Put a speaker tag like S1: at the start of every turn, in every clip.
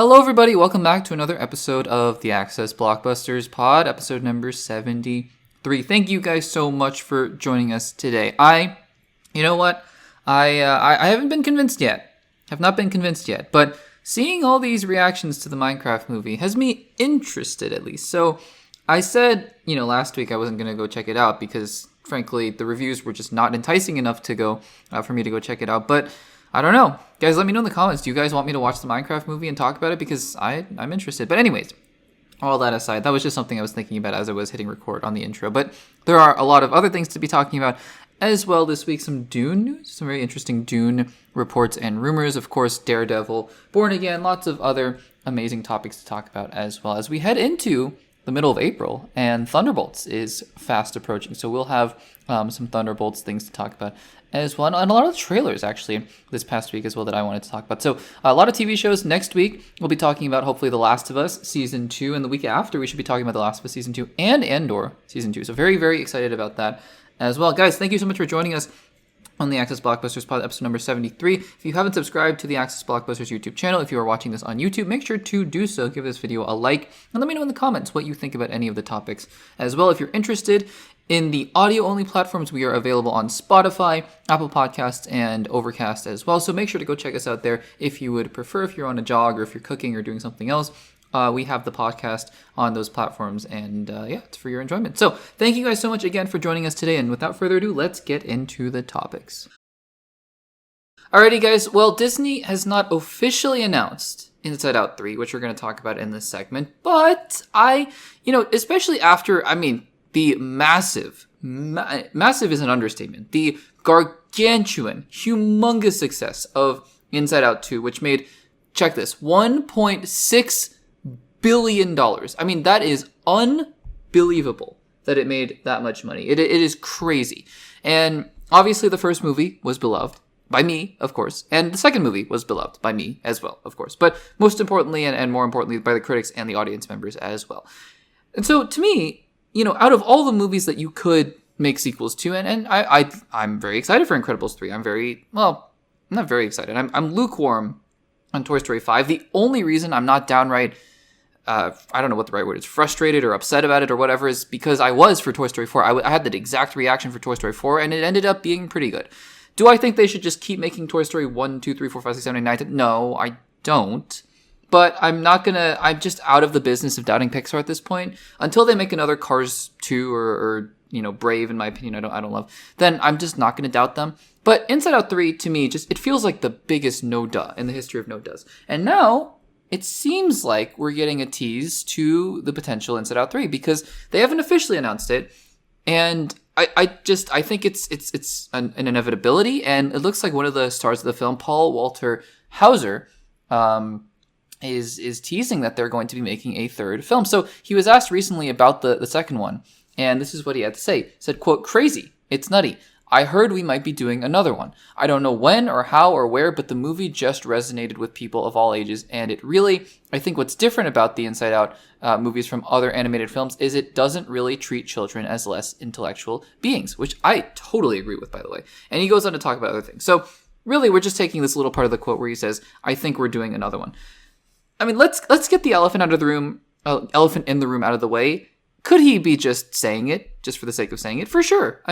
S1: Hello, everybody. Welcome back to another episode of the Access Blockbusters Pod, episode number 73. Thank you guys so much for joining us today. You know what? I haven't been convinced yet. Have not been convinced yet, but seeing all these reactions to the Minecraft movie has me interested, at least. So I said, last week I wasn't going to go check it out because, frankly, the reviews were just not enticing enough to go for me to go check it out. But I don't know. Guys, let me know in the comments. Do you guys want me to watch the Minecraft movie and talk about it? Because I'm interested. But anyways, all that aside, that was just something I was thinking about as I was hitting record on the intro. But there are a lot of other things to be talking about as well this week. Some Dune news, some very interesting Dune reports and rumors. Of course, Daredevil, Born Again, lots of other amazing topics to talk about as well as we head into the middle of April, and Thunderbolts is fast approaching. So we'll have some Thunderbolts things to talk about as well, and a lot of trailers actually this past week as well that I wanted to talk about. So a lot of TV shows. Next week we'll be talking about hopefully The Last of Us Season 2, and the week after we should be talking about The Last of Us Season 2 and Andor Season 2. So very, very excited about that as well. Guys, thank you so much for joining us on the Access Blockbusters Pod, episode number 73. If you haven't subscribed to the Access Blockbusters YouTube channel, if you are watching this on YouTube, make sure to do so. Give this video a like, and let me know in the comments what you think about any of the topics as well. If you're interested in the audio-only platforms, we are available on Spotify, Apple Podcasts, and Overcast as well. So make sure to go check us out there if you would prefer, if you're on a jog or if you're cooking or doing something else. We have the podcast on those platforms, and it's for your enjoyment. So thank you guys so much again for joining us today, and without further ado, let's get into the topics. Alrighty guys, well, Disney has not officially announced Inside Out 3, which we're going to talk about in this segment, but especially after, the massive is an understatement, the gargantuan, humongous success of Inside Out 2, which made, check this, $1.6 billion. That is unbelievable that it made that much money. It is crazy. And obviously the first movie was beloved by me, of course, and the second movie was beloved by me as well, of course, but most importantly and more importantly by the critics and the audience members as well. And so to me, out of all the movies that you could make sequels to, and I'm very excited for Incredibles 3. I'm not very excited. I'm lukewarm on Toy Story 5. The only reason I'm not downright, I don't know what the right word is, frustrated or upset about it or whatever, is because I was for Toy Story 4. I had that exact reaction for Toy Story 4, and it ended up being pretty good. Do I think they should just keep making Toy Story 1, 2, 3, 4, 5, 6, 7, 8, 9, 10? No, I don't. But I'm just out of the business of doubting Pixar at this point. Until they make another Cars 2 or Brave, in my opinion, I don't love, then I'm just not going to doubt them. But Inside Out 3, to me, it feels like the biggest no-duh in the history of no-duhs. And now, it seems like we're getting a tease to the potential Inside Out 3, because they haven't officially announced it. And I think it's an inevitability, and it looks like one of the stars of the film, Paul Walter Hauser, is teasing that they're going to be making a third film. So he was asked recently about the second one, and this is what he had to say. He said, quote, "Crazy. It's nutty. I heard we might be doing another one. I don't know when or how or where, but the movie just resonated with people of all ages, and it really, I think what's different about the Inside Out movies from other animated films is it doesn't really treat children as less intellectual beings," which I totally agree with, by the way. And he goes on to talk about other things. So really, we're just taking this little part of the quote where he says, "I think we're doing another one." Let's get the elephant in the room out of the way. Could he be just saying it just for the sake of saying it? For sure.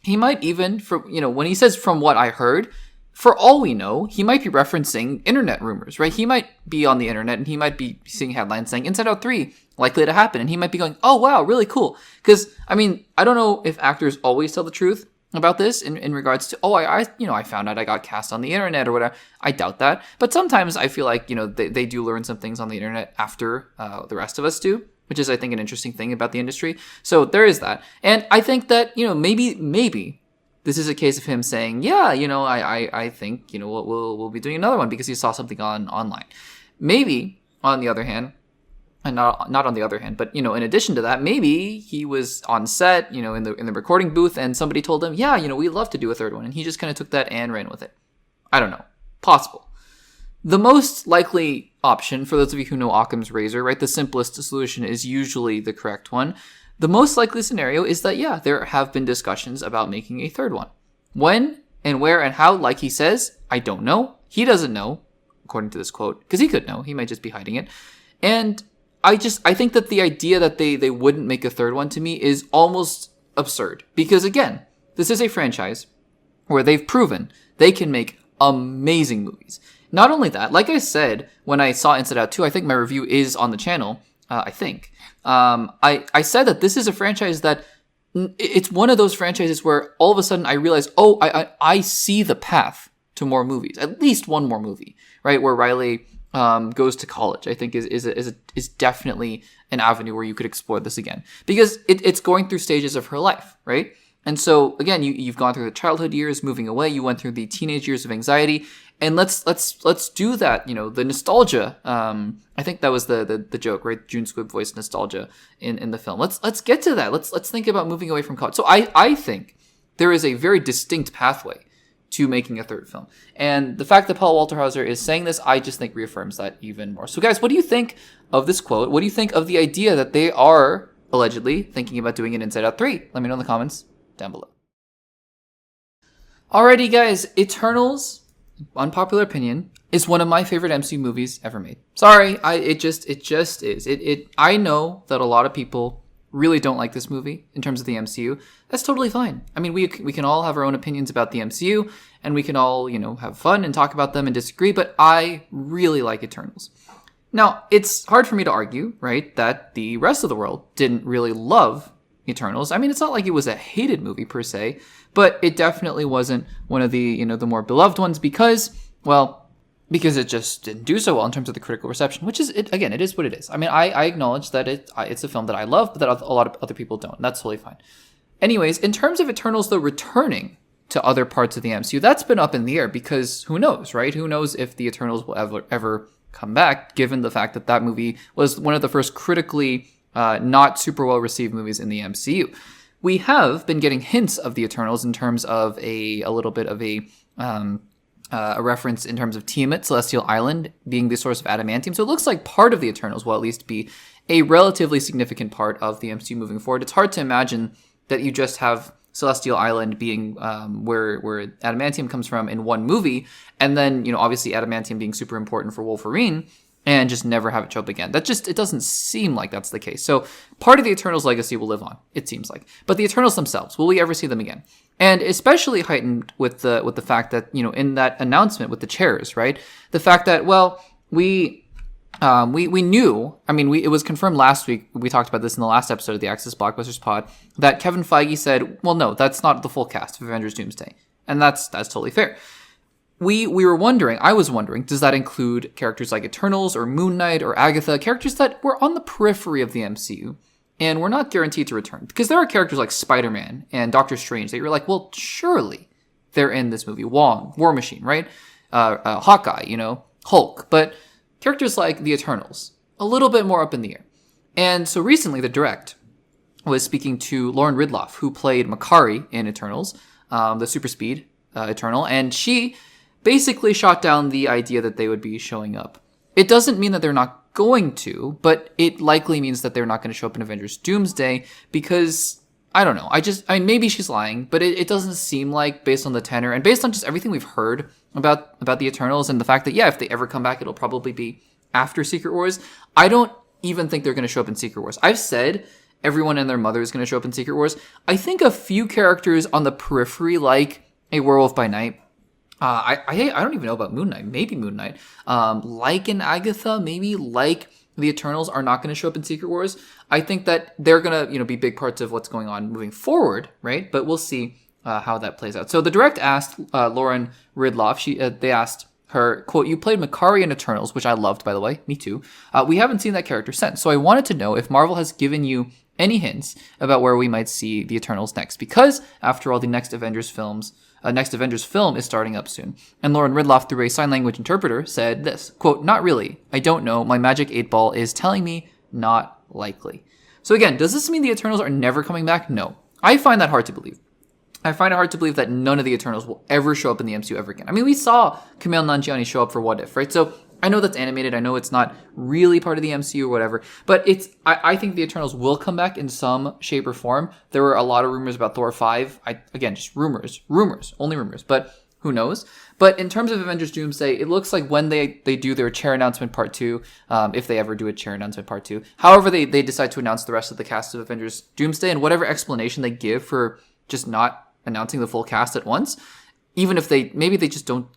S1: He might even, when he says "from what I heard," for all we know, he might be referencing internet rumors, right? He might be on the internet and he might be seeing headlines saying Inside Out 3 likely to happen, and he might be going, "Oh wow, really cool." Because I don't know if actors always tell the truth about this in regards to, I found out I got cast on the internet or whatever. I doubt that, but sometimes I feel like they do learn some things on the internet after the rest of us do, which is, I think, an interesting thing about the industry. So there is that. And I think that, maybe this is a case of him saying, I think, we'll be doing another one because he saw something online. Maybe, on the other hand, and not on the other hand, but, in addition to that, maybe he was on set, in the recording booth, and somebody told him, we'd love to do a third one. And he just kind of took that and ran with it. I don't know. Possible. The most likely option, for those of you who know Occam's razor, right, the simplest solution is usually the correct one. The most likely scenario is that, there have been discussions about making a third one. When and where and how, like he says, I don't know. He doesn't know. according to this quote, because he could know. He might just be hiding it. And I think that the idea that they wouldn't make a third one to me is almost absurd. Because again, this is a franchise where they've proven they can make amazing movies. Not only that, like I said, when I saw Inside Out 2, I think my review is on the channel, I think. I said that this is a franchise that it's one of those franchises where all of a sudden I realize, I see the path to more movies, at least one more movie, right? Where Riley goes to college, I think is definitely an avenue where you could explore this again, because it's going through stages of her life, right? And so again, you've gone through the childhood years, moving away. You went through the teenage years of anxiety, and let's do that. The nostalgia. I think that was the joke, right? June Squibb voiced nostalgia in the film. Let's get to that. Let's think about moving away from college. So I think there is a very distinct pathway to making a third film, and the fact that Paul Walter Hauser is saying this, I just think reaffirms that even more. So guys, what do you think of this quote? What do you think of the idea that they are allegedly thinking about doing an Inside Out 3? Let me know in the comments down below. Alrighty guys, Eternals, unpopular opinion, is one of my favorite MCU movies ever made. Sorry, it just is. I know that a lot of people really don't like this movie in terms of the MCU. That's totally fine. I mean, we can all have our own opinions about the MCU, and we can all, have fun and talk about them and disagree, but I really like Eternals. Now, it's hard for me to argue, right, that the rest of the world didn't really love Eternals. I mean, it's not like it was a hated movie per se, but it definitely wasn't one of the, the more beloved ones because it just didn't do so well in terms of the critical reception, which is, it is what it is. I mean, I acknowledge that it's a film that I love, but that a lot of other people don't. That's totally fine. Anyways, in terms of Eternals, though, returning to other parts of the MCU, that's been up in the air because who knows, right? Who knows if the Eternals will ever come back, given the fact that movie was one of the first critically not super well received movies in the MCU. We have been getting hints of the Eternals in terms of a little bit of a reference in terms of Tiamat, Celestial Island, being the source of adamantium. So it looks like part of the Eternals will at least be a relatively significant part of the MCU moving forward. It's hard to imagine that you just have Celestial Island being where adamantium comes from in one movie, and then, obviously adamantium being super important for Wolverine, and just never have it show up again. It doesn't seem like that's the case. So part of the Eternals legacy will live on, it seems like. But the Eternals themselves, will we ever see them again? And especially heightened with the fact that, in that announcement with the chairs, right? The fact that, we knew, it was confirmed last week, we talked about this in the last episode of the Access Blockbusters pod, that Kevin Feige said, well, no, that's not the full cast of Avengers Doomsday. And that's totally fair. I was wondering, does that include characters like Eternals or Moon Knight or Agatha, characters that were on the periphery of the MCU and were not guaranteed to return? Because there are characters like Spider-Man and Doctor Strange that you're like, well, surely they're in this movie. Wong, War Machine, right? Hawkeye, Hulk. But characters like the Eternals, a little bit more up in the air. And so recently, the Direct was speaking to Lauren Ridloff, who played Makkari in Eternals, the super speed Eternal, and she basically shot down the idea that they would be showing up. It doesn't mean that they're not going to, but it likely means that they're not going to show up in Avengers Doomsday because, I don't know, maybe she's lying, but it doesn't seem like, based on the tenor and based on just everything we've heard about the Eternals and the fact that, if they ever come back, it'll probably be after Secret Wars. I don't even think they're going to show up in Secret Wars. I've said everyone and their mother is going to show up in Secret Wars. I think a few characters on the periphery, like a Werewolf by Night, I don't even know about Moon Knight. Maybe Moon Knight. Like an Agatha, maybe like the Eternals are not going to show up in Secret Wars. I think that they're going to be big parts of what's going on moving forward, right? But we'll see how that plays out. So the Direct asked Lauren Ridloff. They asked her, quote, "You played Makkari in Eternals," which I loved, by the way. Me too. "We haven't seen that character since. So I wanted to know if Marvel has given you any hints about where we might see the Eternals next, because after all, the next Avengers film is starting up soon." And Lauren Ridloff, through a sign language interpreter, said this, quote, "Not really. I don't know. My magic 8-ball is telling me not likely." So again, does this mean the Eternals are never coming back? No. I find that hard to believe. I find it hard to believe that none of the Eternals will ever show up in the MCU ever again. We saw Kumail Nanjiani show up for What If, right? So I know that's animated. I know it's not really part of the MCU or whatever, but I think the Eternals will come back in some shape or form. There were a lot of rumors about Thor 5. Again, just rumors, only rumors. But Who knows? But in terms of Avengers Doomsday, it looks like when they do their chair announcement part 2, if they ever do a chair announcement part 2, however they decide to announce the rest of the cast of Avengers Doomsday, and whatever explanation they give for just not announcing the full cast at once, even if maybe they just don't,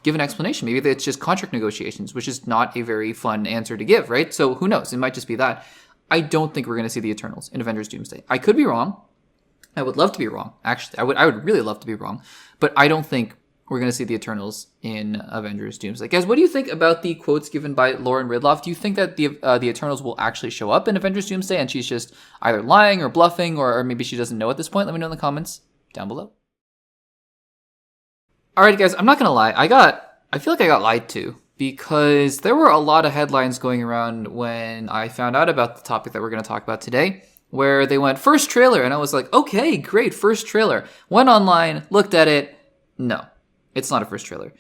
S1: give an explanation. Maybe it's just contract negotiations, which is not a very fun answer to give, right? So who knows? It might just be that. I don't think we're going to see the Eternals in Avengers Doomsday. I could be wrong. I would love to be wrong. Actually, I would really love to be wrong. But I don't think we're going to see the Eternals in Avengers Doomsday. Guys, what do you think about the quotes given by Lauren Ridloff? Do you think that the Eternals will actually show up in Avengers Doomsday and she's just either lying or bluffing, or maybe she doesn't know at this point? Let me know in the comments down below. Alright guys, I'm not going to lie. I feel like I got lied to, because there were a lot of headlines going around when I found out about the topic that we're going to talk about today, where they went, first trailer, and I was like, okay, great, first trailer. Went online, looked at it. No, it's not a first trailer.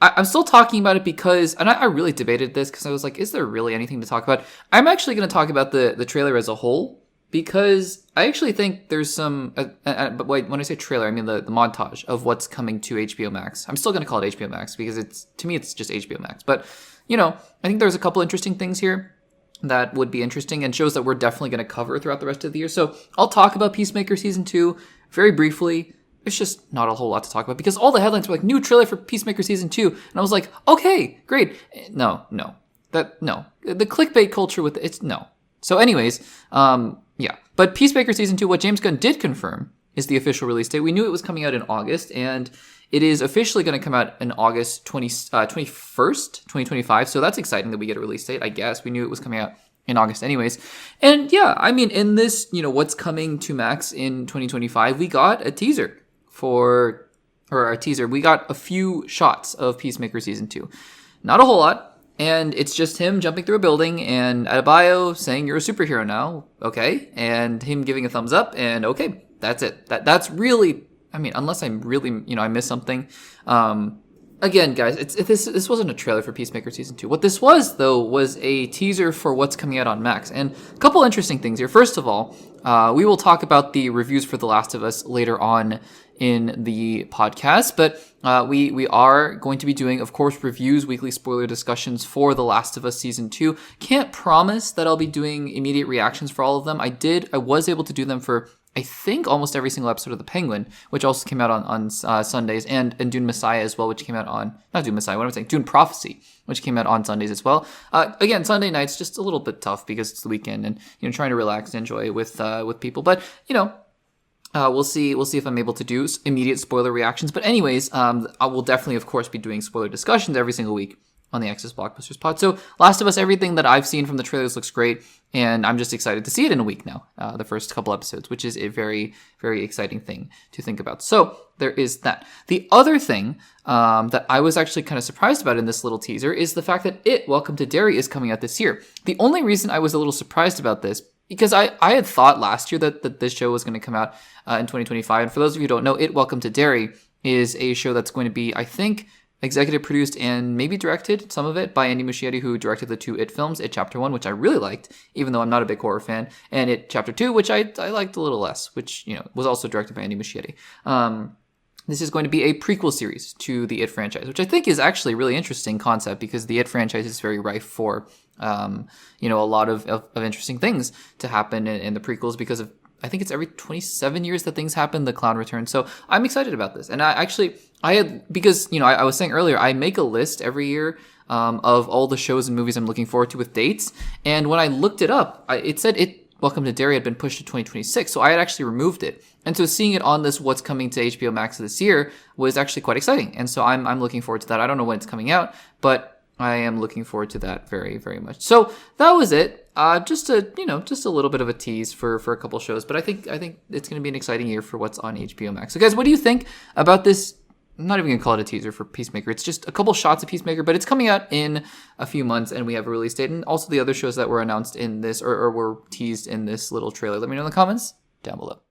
S1: I'm still talking about it because, and I really debated this because I was like, is there really anything to talk about? I'm actually going to talk about the trailer as a whole, because I actually think there's some, but wait, when I say trailer, I mean the montage of what's coming to HBO Max. I'm still going to call it HBO Max because to me, it's just HBO Max. But, I think there's a couple interesting things here that would be interesting and shows that we're definitely going to cover throughout the rest of the year. So I'll talk about Peacemaker Season 2 very briefly. There's just not a whole lot to talk about because all the headlines were like, new trailer for Peacemaker Season 2. And I was like, okay, great. No. The clickbait culture with it's no. So anyways, yeah. But Peacemaker Season 2, what James Gunn did confirm is the official release date. We knew it was coming out in August, and it is officially going to come out in August 21st, 2025. So that's exciting that we get a release date, I guess. We knew it was coming out in August anyways. And yeah, I mean, in this, what's coming to Max in 2025, we got a teaser we got a few shots of Peacemaker Season 2. Not a whole lot. And it's just him jumping through a building and at a bio saying you're a superhero now. Okay. And him giving a thumbs up, and okay, that's it. That's really, I mean, unless I'm really, I missed something. Again, guys, this wasn't a trailer for Peacemaker Season 2. What this was, though, was a teaser for what's coming out on Max. And a couple interesting things here. First of all, we will talk about the reviews for The Last of Us later on in the podcast, but we are going to be doing, of course, reviews, weekly spoiler discussions for The Last of Us Season 2. Can't promise that I'll be doing immediate reactions for all of them. I was able to do them for, I think, almost every single episode of The Penguin, which also came out on Sundays, and Dune Messiah as well, which came out on, not Dune Messiah, what am I saying? Dune Prophecy, which came out on Sundays as well. Again, Sunday night's just a little bit tough because it's the weekend and, trying to relax and enjoy with people. But, we'll see if I'm able to do immediate spoiler reactions. But anyways, I will definitely, of course, be doing spoiler discussions every single week on the Access Blockbusters pod. So Last of Us, everything that I've seen from the trailers looks great. And I'm just excited to see it in a week now, the first couple episodes, which is a very, very exciting thing to think about. So there is that. The other thing that I was actually kind of surprised about in this little teaser is the fact that Welcome to Derry is coming out this year. The only reason I was a little surprised about this, because I had thought last year that this show was going to come out in 2025. And for those of you who don't know, Welcome to Derry is a show that's going to be, I think, executive produced and maybe directed, some of it, by Andy Muschietti, who directed the 2 It films, It Chapter 1, which I really liked, even though I'm not a big horror fan, and It Chapter 2, which I liked a little less, which, was also directed by Andy Muschietti. This is going to be a prequel series to the It franchise, which I think is actually a really interesting concept because the It franchise is very rife for, a lot of interesting things to happen in the prequels because of, I think it's every 27 years that things happen, the clown returns. So I'm excited about this. And I was saying earlier, I make a list every year of all the shows and movies I'm looking forward to with dates. And when I looked it up, it said Welcome to Derry had been pushed to 2026. So I had actually removed it. And so seeing it on this what's coming to HBO Max this year was actually quite exciting. And so I'm looking forward to that. I don't know when it's coming out, but I am looking forward to that very, very much. So that was it. Just a little bit of a tease for a couple shows, but I think it's going to be an exciting year for what's on HBO Max. So guys, what do you think about this? I'm not even going to call it a teaser for Peacemaker. It's just a couple shots of Peacemaker, but it's coming out in a few months and we have a release date. And also the other shows that were announced in this or were teased in this little trailer. Let me know in the comments down below.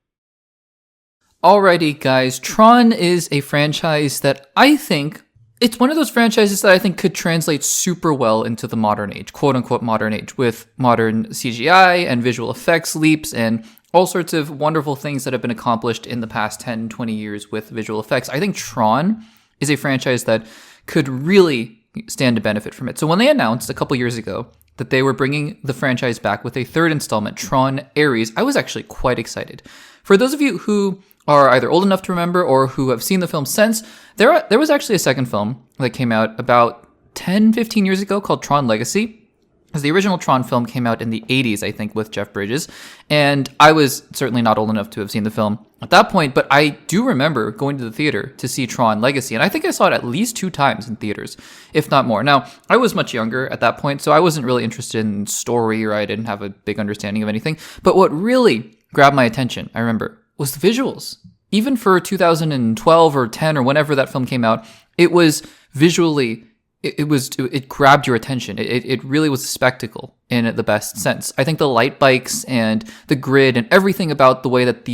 S1: Alrighty, guys. Tron is a franchise that I think it's one of those franchises that I think could translate super well into the modern age, quote unquote modern age, with modern CGI and visual effects leaps and all sorts of wonderful things that have been accomplished in the past 10, 20 years with visual effects. I think Tron is a franchise that could really stand to benefit from it. So when they announced a couple years ago that they were bringing the franchise back with a third installment, Tron Ares, I was actually quite excited. For those of you who are either old enough to remember or who have seen the film since, there was actually a second film that came out about 10, 15 years ago called Tron Legacy. Because the original Tron film came out in the 80s, I think, with Jeff Bridges. And I was certainly not old enough to have seen the film at that point, but I do remember going to the theater to see Tron Legacy. And I think I saw it at least 2 times in theaters, if not more. Now, I was much younger at that point, so I wasn't really interested in story, or I didn't have a big understanding of anything. But what really grabbed my attention, I remember, was the visuals. Even for 2012 or 10 or whenever that film came out, it was visually... It grabbed your attention. It really was a spectacle in the best sense. I think the light bikes and the grid and everything about the way that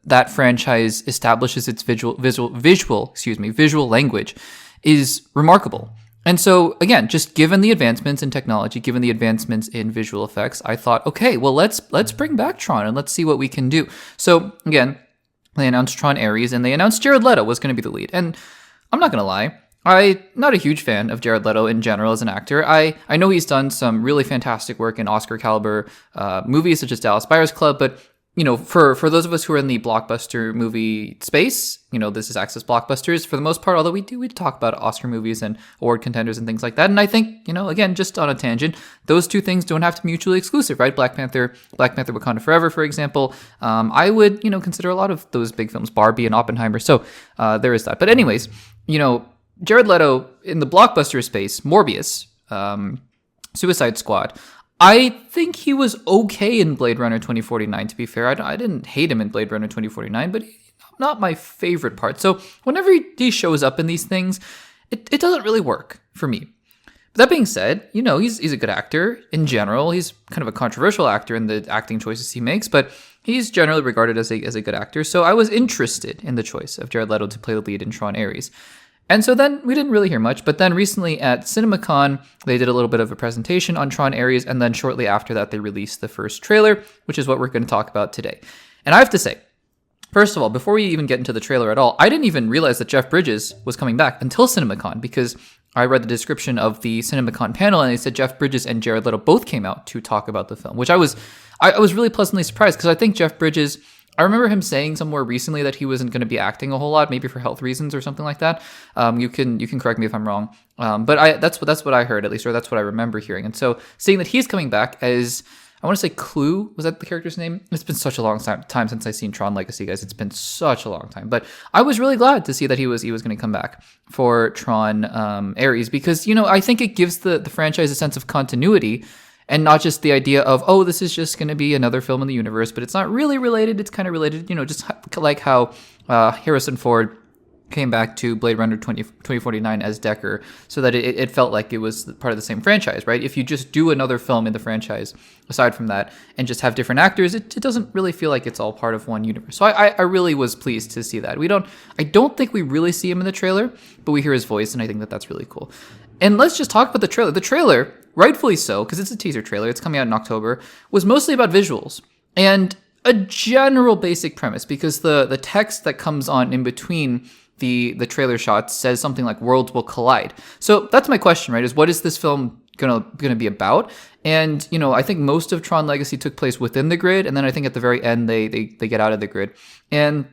S1: that franchise establishes its visual language is remarkable. And so again, just given the advancements in technology, given the advancements in visual effects, I thought, okay, well let's bring back Tron and let's see what we can do. So again, they announced Tron Ares and they announced Jared Leto was going to be the lead. And I'm not going to lie, I'm not a huge fan of Jared Leto in general as an actor. I know he's done some really fantastic work in Oscar caliber movies such as Dallas Buyers Club, but for those of us who are in the blockbuster movie space, this is Access Blockbusters for the most part, although we talk about Oscar movies and award contenders and things like that. And I think, again, just on a tangent, those two things don't have to be mutually exclusive, right? Black Panther Wakanda Forever, for example. I would, consider a lot of those big films, Barbie and Oppenheimer. So there is that. But anyways, Jared Leto in the blockbuster space, Morbius, Suicide Squad, I think he was okay in Blade Runner 2049, to be fair. I didn't hate him in Blade Runner 2049, but not my favorite part. So whenever he shows up in these things, it doesn't really work for me. But that being said, he's a good actor in general. He's kind of a controversial actor in the acting choices he makes, but he's generally regarded as a good actor. So I was interested in the choice of Jared Leto to play the lead in Tron Ares. And so then we didn't really hear much, but then recently at CinemaCon, they did a little bit of a presentation on Tron Ares, and then shortly after that, they released the first trailer, which is what we're going to talk about today. And I have to say, first of all, before we even get into the trailer at all, I didn't even realize that Jeff Bridges was coming back until CinemaCon, because I read the description of the CinemaCon panel, and they said Jeff Bridges and Jared Leto both came out to talk about the film, which I was really pleasantly surprised, because I think Jeff Bridges... I remember him saying somewhere recently that he wasn't going to be acting a whole lot, maybe for health reasons or something like that. You can correct me if I'm wrong, but that's what I heard, at least, or that's what I remember hearing. And so seeing that he's coming back as, I want to say Clue, was that the character's name? It's been such a long time since I've seen Tron Legacy, guys. It's been such a long time, but I was really glad to see that he was going to come back for Tron Ares, because I think it gives the franchise a sense of continuity. And not just the idea of, oh, this is just going to be another film in the universe, but it's not really related. It's kind of related, just like how Harrison Ford came back to Blade Runner 2049 as Deckard, so that it felt like it was part of the same franchise, right? If you just do another film in the franchise, aside from that, and just have different actors, it doesn't really feel like it's all part of one universe. So I really was pleased to see that. I don't think we really see him in the trailer, but we hear his voice, and I think that that's really cool. And let's just talk about the trailer. The trailer, rightfully so, because it's a teaser trailer, it's coming out in October, was mostly about visuals and a general basic premise, because the text that comes on in between the trailer shots says something like worlds will collide. So that's my question, right, is what is this film gonna be about? And I think most of Tron Legacy took place within the grid, and then I think at the very end they get out of the grid. And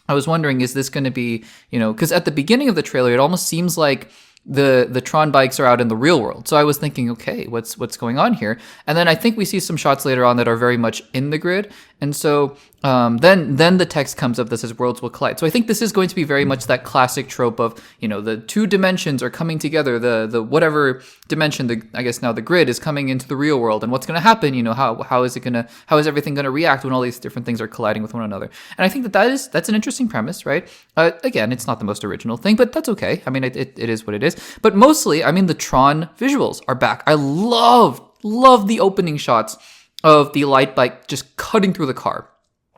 S1: I was wondering, is this going to be, because at the beginning of the trailer it almost seems like the Tron bikes are out in the real world. So I was thinking, okay, what's going on here? And then I think we see some shots later on that are very much in the grid. And so then the text comes up that says worlds will collide. So I think this is going to be very much that classic trope of, the two dimensions are coming together. The whatever dimension, I guess now the grid is coming into the real world. And what's going to happen? How is everything going to react when all these different things are colliding with one another? And I think that's an interesting premise, right? Again, it's not the most original thing, but that's okay. I mean, it is what it is. But mostly, the Tron visuals are back. I love the opening shots of the light bike just cutting through the car,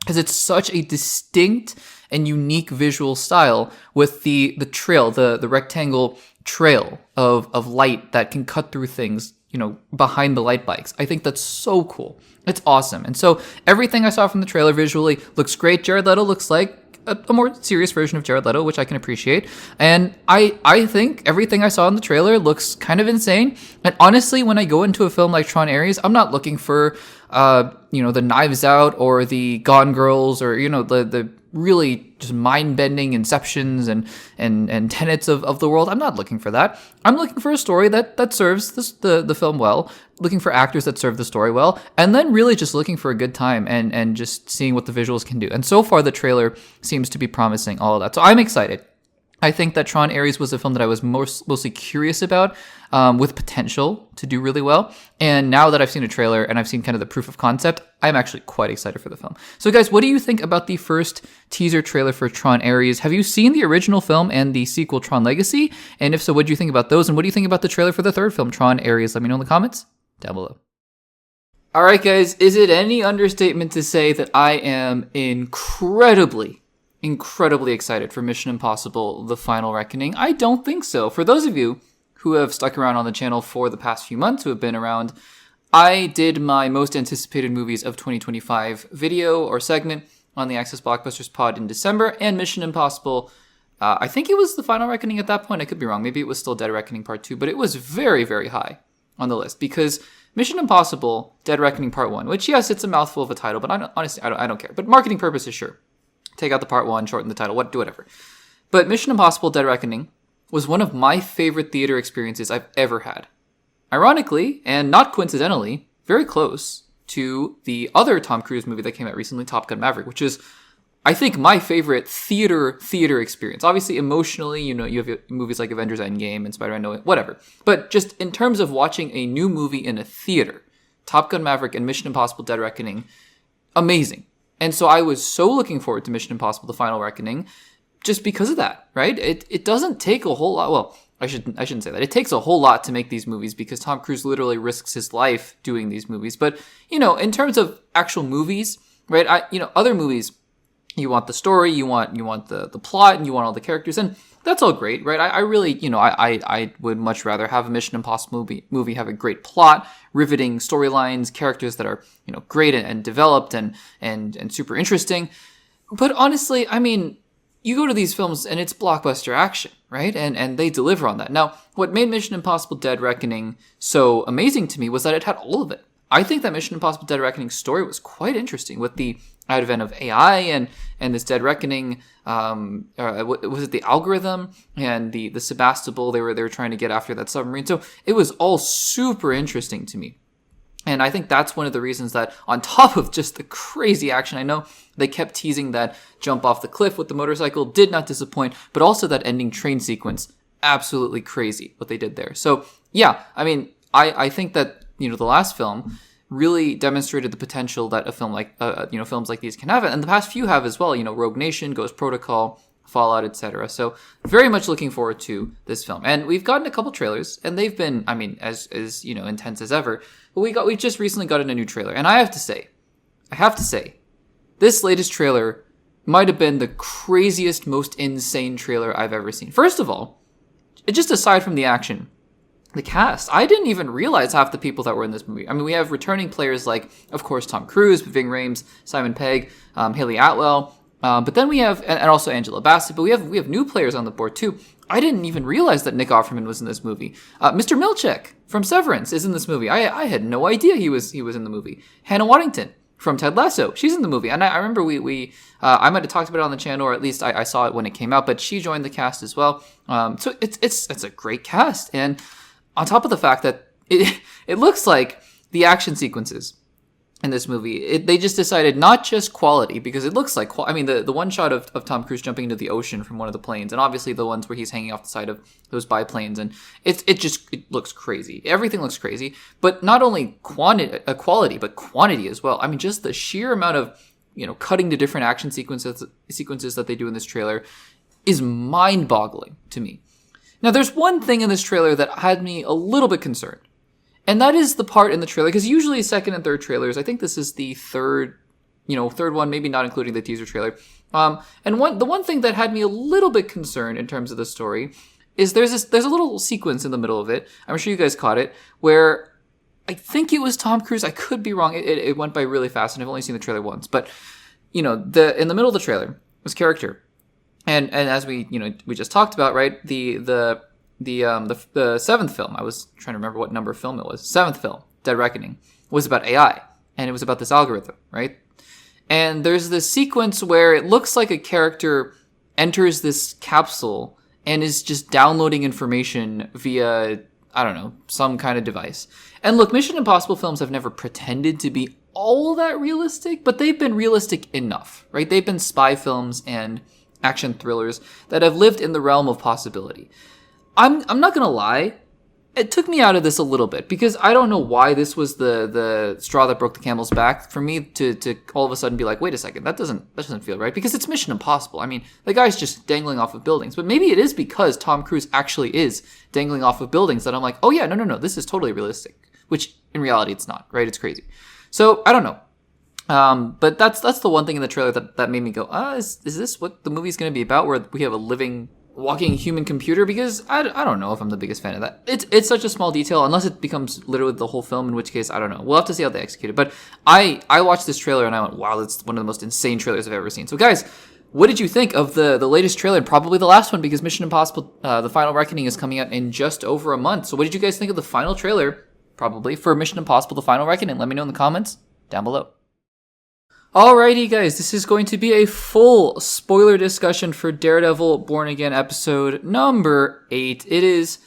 S1: because it's such a distinct and unique visual style with the trail, the rectangle trail of light that can cut through things, behind the light bikes. I think that's so cool. It's awesome. And so everything I saw from the trailer visually looks great. Jared Leto looks like a more serious version of Jared Leto, which I can appreciate. And I think everything I saw in the trailer looks kind of insane. And honestly, when I go into a film like Tron Ares, I'm not looking for, the Knives Out or the Gone Girls or, the really just mind-bending inceptions and tenets of the world. I'm not looking for that. I'm looking for a story that serves the film well, looking for actors that serve the story well, and then really just looking for a good time and just seeing what the visuals can do. And so far, the trailer seems to be promising all of that. So I'm excited. I think that Tron Ares was a film that I was mostly curious about, with potential to do really well. And now that I've seen a trailer and I've seen kind of the proof of concept, I'm actually quite excited for the film. So guys, what do you think about the first teaser trailer for Tron Ares? Have you seen the original film and the sequel Tron Legacy? And if so, what do you think about those? And what do you think about the trailer for the third film, Tron Ares? Let me know in the comments down below. All right, guys, is it any understatement to say that I am incredibly excited for Mission Impossible: The Final Reckoning? I don't think so. For those of you who have stuck around on the channel for the past few months, who have been around, I did my most anticipated movies of 2025 video or segment on the Access Blockbusters pod in December, and Mission Impossible, I think it was The Final Reckoning at that point. I could be wrong. Maybe it was still Dead Reckoning Part 2, but it was very, very high on the list because Mission Impossible: Dead Reckoning Part 1, which, yes, it's a mouthful of a title, but I don't care. But marketing purposes, sure. Take out the Part 1, shorten the title, do whatever. But Mission Impossible: Dead Reckoning was one of my favorite theater experiences I've ever had. Ironically, and not coincidentally, very close to the other Tom Cruise movie that came out recently, Top Gun: Maverick, which is, I think, my favorite theater experience. Obviously, emotionally, you have movies like Avengers Endgame and Spider-Man No Way, whatever. But just in terms of watching a new movie in a theater, Top Gun: Maverick and Mission Impossible: Dead Reckoning, amazing. And so I was so looking forward to Mission Impossible: The Final Reckoning just because of that, right? It doesn't take a whole lot. Well, I shouldn't say that. It takes a whole lot to make these movies because Tom Cruise literally risks his life doing these movies. But, in terms of actual movies, right? Other movies, you want the story, you want the plot, and you want all the characters, and that's all great, right? I really, I would much rather have a Mission Impossible movie have a great plot, riveting storylines, characters that are, great and developed and super interesting. But honestly, I mean, you go to these films and it's blockbuster action, right? And they deliver on that. Now, what made Mission Impossible: Dead Reckoning so amazing to me was that it had all of it. I think that Mission Impossible: Dead Reckoning story was quite interesting with the advent of AI and this Dead Reckoning. Was it the algorithm and the Sebastopol they were trying to get after that submarine? So it was all super interesting to me. And I think that's one of the reasons that, on top of just the crazy action, I know they kept teasing that jump off the cliff with the motorcycle, did not disappoint, but also that ending train sequence, absolutely crazy what they did there. So yeah, I mean, I think that, the last film really demonstrated the potential that a film like, films like these can have. And the past few have as well, Rogue Nation, Ghost Protocol, Fallout, etc. So very much looking forward to this film. And we've gotten a couple trailers, and they've been, I mean, as intense as ever. But we just recently gotten a new trailer, and I have to say, this latest trailer might have been the craziest, most insane trailer I've ever seen. First of all, just aside from the action, the cast. I didn't even realize half the people that were in this movie. I mean, we have returning players like, of course, Tom Cruise, Ving Rhames, Simon Pegg, Haley Atwell. But then we have, and also Angela Bassett, but we have new players on the board too. I didn't even realize that Nick Offerman was in this movie. Mr. Milchick from Severance is in this movie. I had no idea he was in the movie. Hannah Waddington from Ted Lasso, she's in the movie. And I remember I might have talked about it on the channel, or at least I saw it when it came out, but she joined the cast as well. So it's a great cast. And on top of the fact that it looks like the action sequences in this movie, they just decided not just quality, because it looks like, the one shot of Tom Cruise jumping into the ocean from one of the planes, and obviously the ones where he's hanging off the side of those biplanes, and it looks crazy. Everything looks crazy, but not only quality, but quantity as well. I mean, just the sheer amount of, cutting to different action sequences that they do in this trailer is mind-boggling to me. Now, there's one thing in this trailer that had me a little bit concerned. And that is the part in the trailer, because usually second and third trailers, I think this is the third one, maybe not including the teaser trailer. And the one thing that had me a little bit concerned in terms of the story is there's a little sequence in the middle of it, I'm sure you guys caught it, where I think it was Tom Cruise, I could be wrong, it went by really fast, and I've only seen the trailer once, but, in the middle of the trailer, was character. And as we just talked about, right? The seventh film, I was trying to remember what number of film it was. Seventh film, Dead Reckoning, was about AI, and it was about this algorithm, right? And there's this sequence where it looks like a character enters this capsule and is just downloading information via, I don't know, some kind of device. And look, Mission Impossible films have never pretended to be all that realistic, but they've been realistic enough, right? They've been spy films and action thrillers that have lived in the realm of possibility. I'm not gonna lie, it took me out of this a little bit because I don't know why this was the straw that broke the camel's back for me to all of a sudden be like, wait a second, that doesn't feel right, because it's Mission Impossible. I mean, the guy's just dangling off of buildings, but maybe it is because Tom Cruise actually is dangling off of buildings that I'm like, oh yeah, no, this is totally realistic, which in reality it's not, right? It's crazy. So I don't know. But that's the one thing in the trailer that made me go, is this what the movie's going to be about, where we have a living, walking human computer? Because I don't know if I'm the biggest fan of that. It's such a small detail, unless it becomes literally the whole film, in which case, I don't know. We'll have to see how they execute it. But I watched this trailer and I went, wow, that's one of the most insane trailers I've ever seen. So guys, what did you think of the latest trailer, and probably the last one, because Mission Impossible, The Final Reckoning is coming out in just over a month. So what did you guys think of the final trailer, probably, for Mission Impossible, The Final Reckoning? Let me know in the comments down below. Alrighty guys, this is going to be a full spoiler discussion for Daredevil Born Again episode number 8. It is,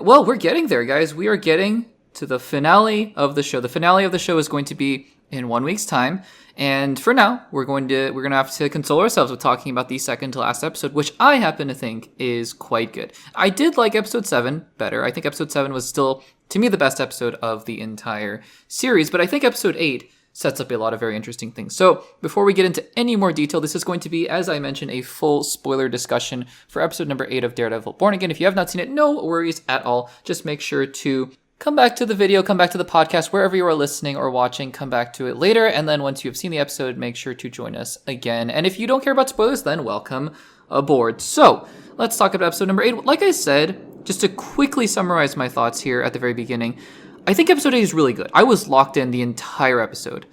S1: well, we're getting there, guys. We are getting to the finale of the show. The finale of the show is going to be in 1 week's time. And for now, we're gonna have to console ourselves with talking about the second to last episode, which I happen to think is quite good. I did like episode 7 better. I think episode 7 was still, to me, the best episode of the entire series, but I think episode 8 sets up a lot of very interesting things. So before we get into any more detail, this is going to be, as I mentioned, a full spoiler discussion for episode number 8 of Daredevil Born Again. If you have not seen it, no worries at all. Just make sure to come back to the video, come back to the podcast, wherever you are listening or watching, come back to it later. And then once you have seen the episode, make sure to join us again. And if you don't care about spoilers, then welcome aboard. So let's talk about episode number 8. Like I said, just to quickly summarize my thoughts here at the very beginning, I think episode 8 is really good. I was locked in the entire episode.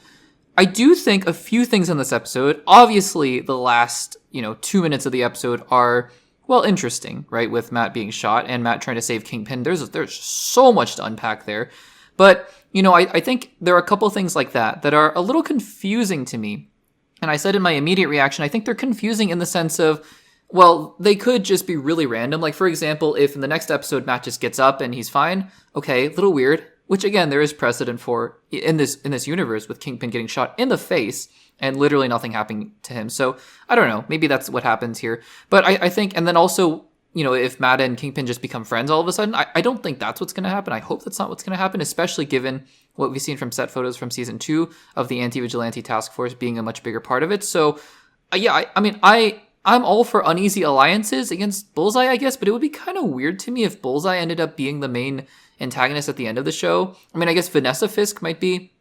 S1: I do think a few things in this episode, obviously the last, 2 minutes of the episode are, well, interesting, right? With Matt being shot and Matt trying to save Kingpin. There's so much to unpack there. But, I think there are a couple things like that are a little confusing to me. And I said in my immediate reaction, I think they're confusing in the sense of, well, they could just be really random. Like, for example, if in the next episode Matt just gets up and he's fine, okay, a little weird. Which, again, there is precedent for in this universe, with Kingpin getting shot in the face and literally nothing happening to him. So I don't know. Maybe that's what happens here. But I think, and then also, if Matt and Kingpin just become friends all of a sudden, I don't think that's what's going to happen. I hope that's not what's going to happen, especially given what we've seen from set photos from season 2 of the Anti-Vigilante Task Force being a much bigger part of it. So yeah, I'm all for uneasy alliances against Bullseye, I guess, but it would be kind of weird to me if Bullseye ended up being the main antagonist at the end of the show. I mean, I guess Vanessa Fisk might be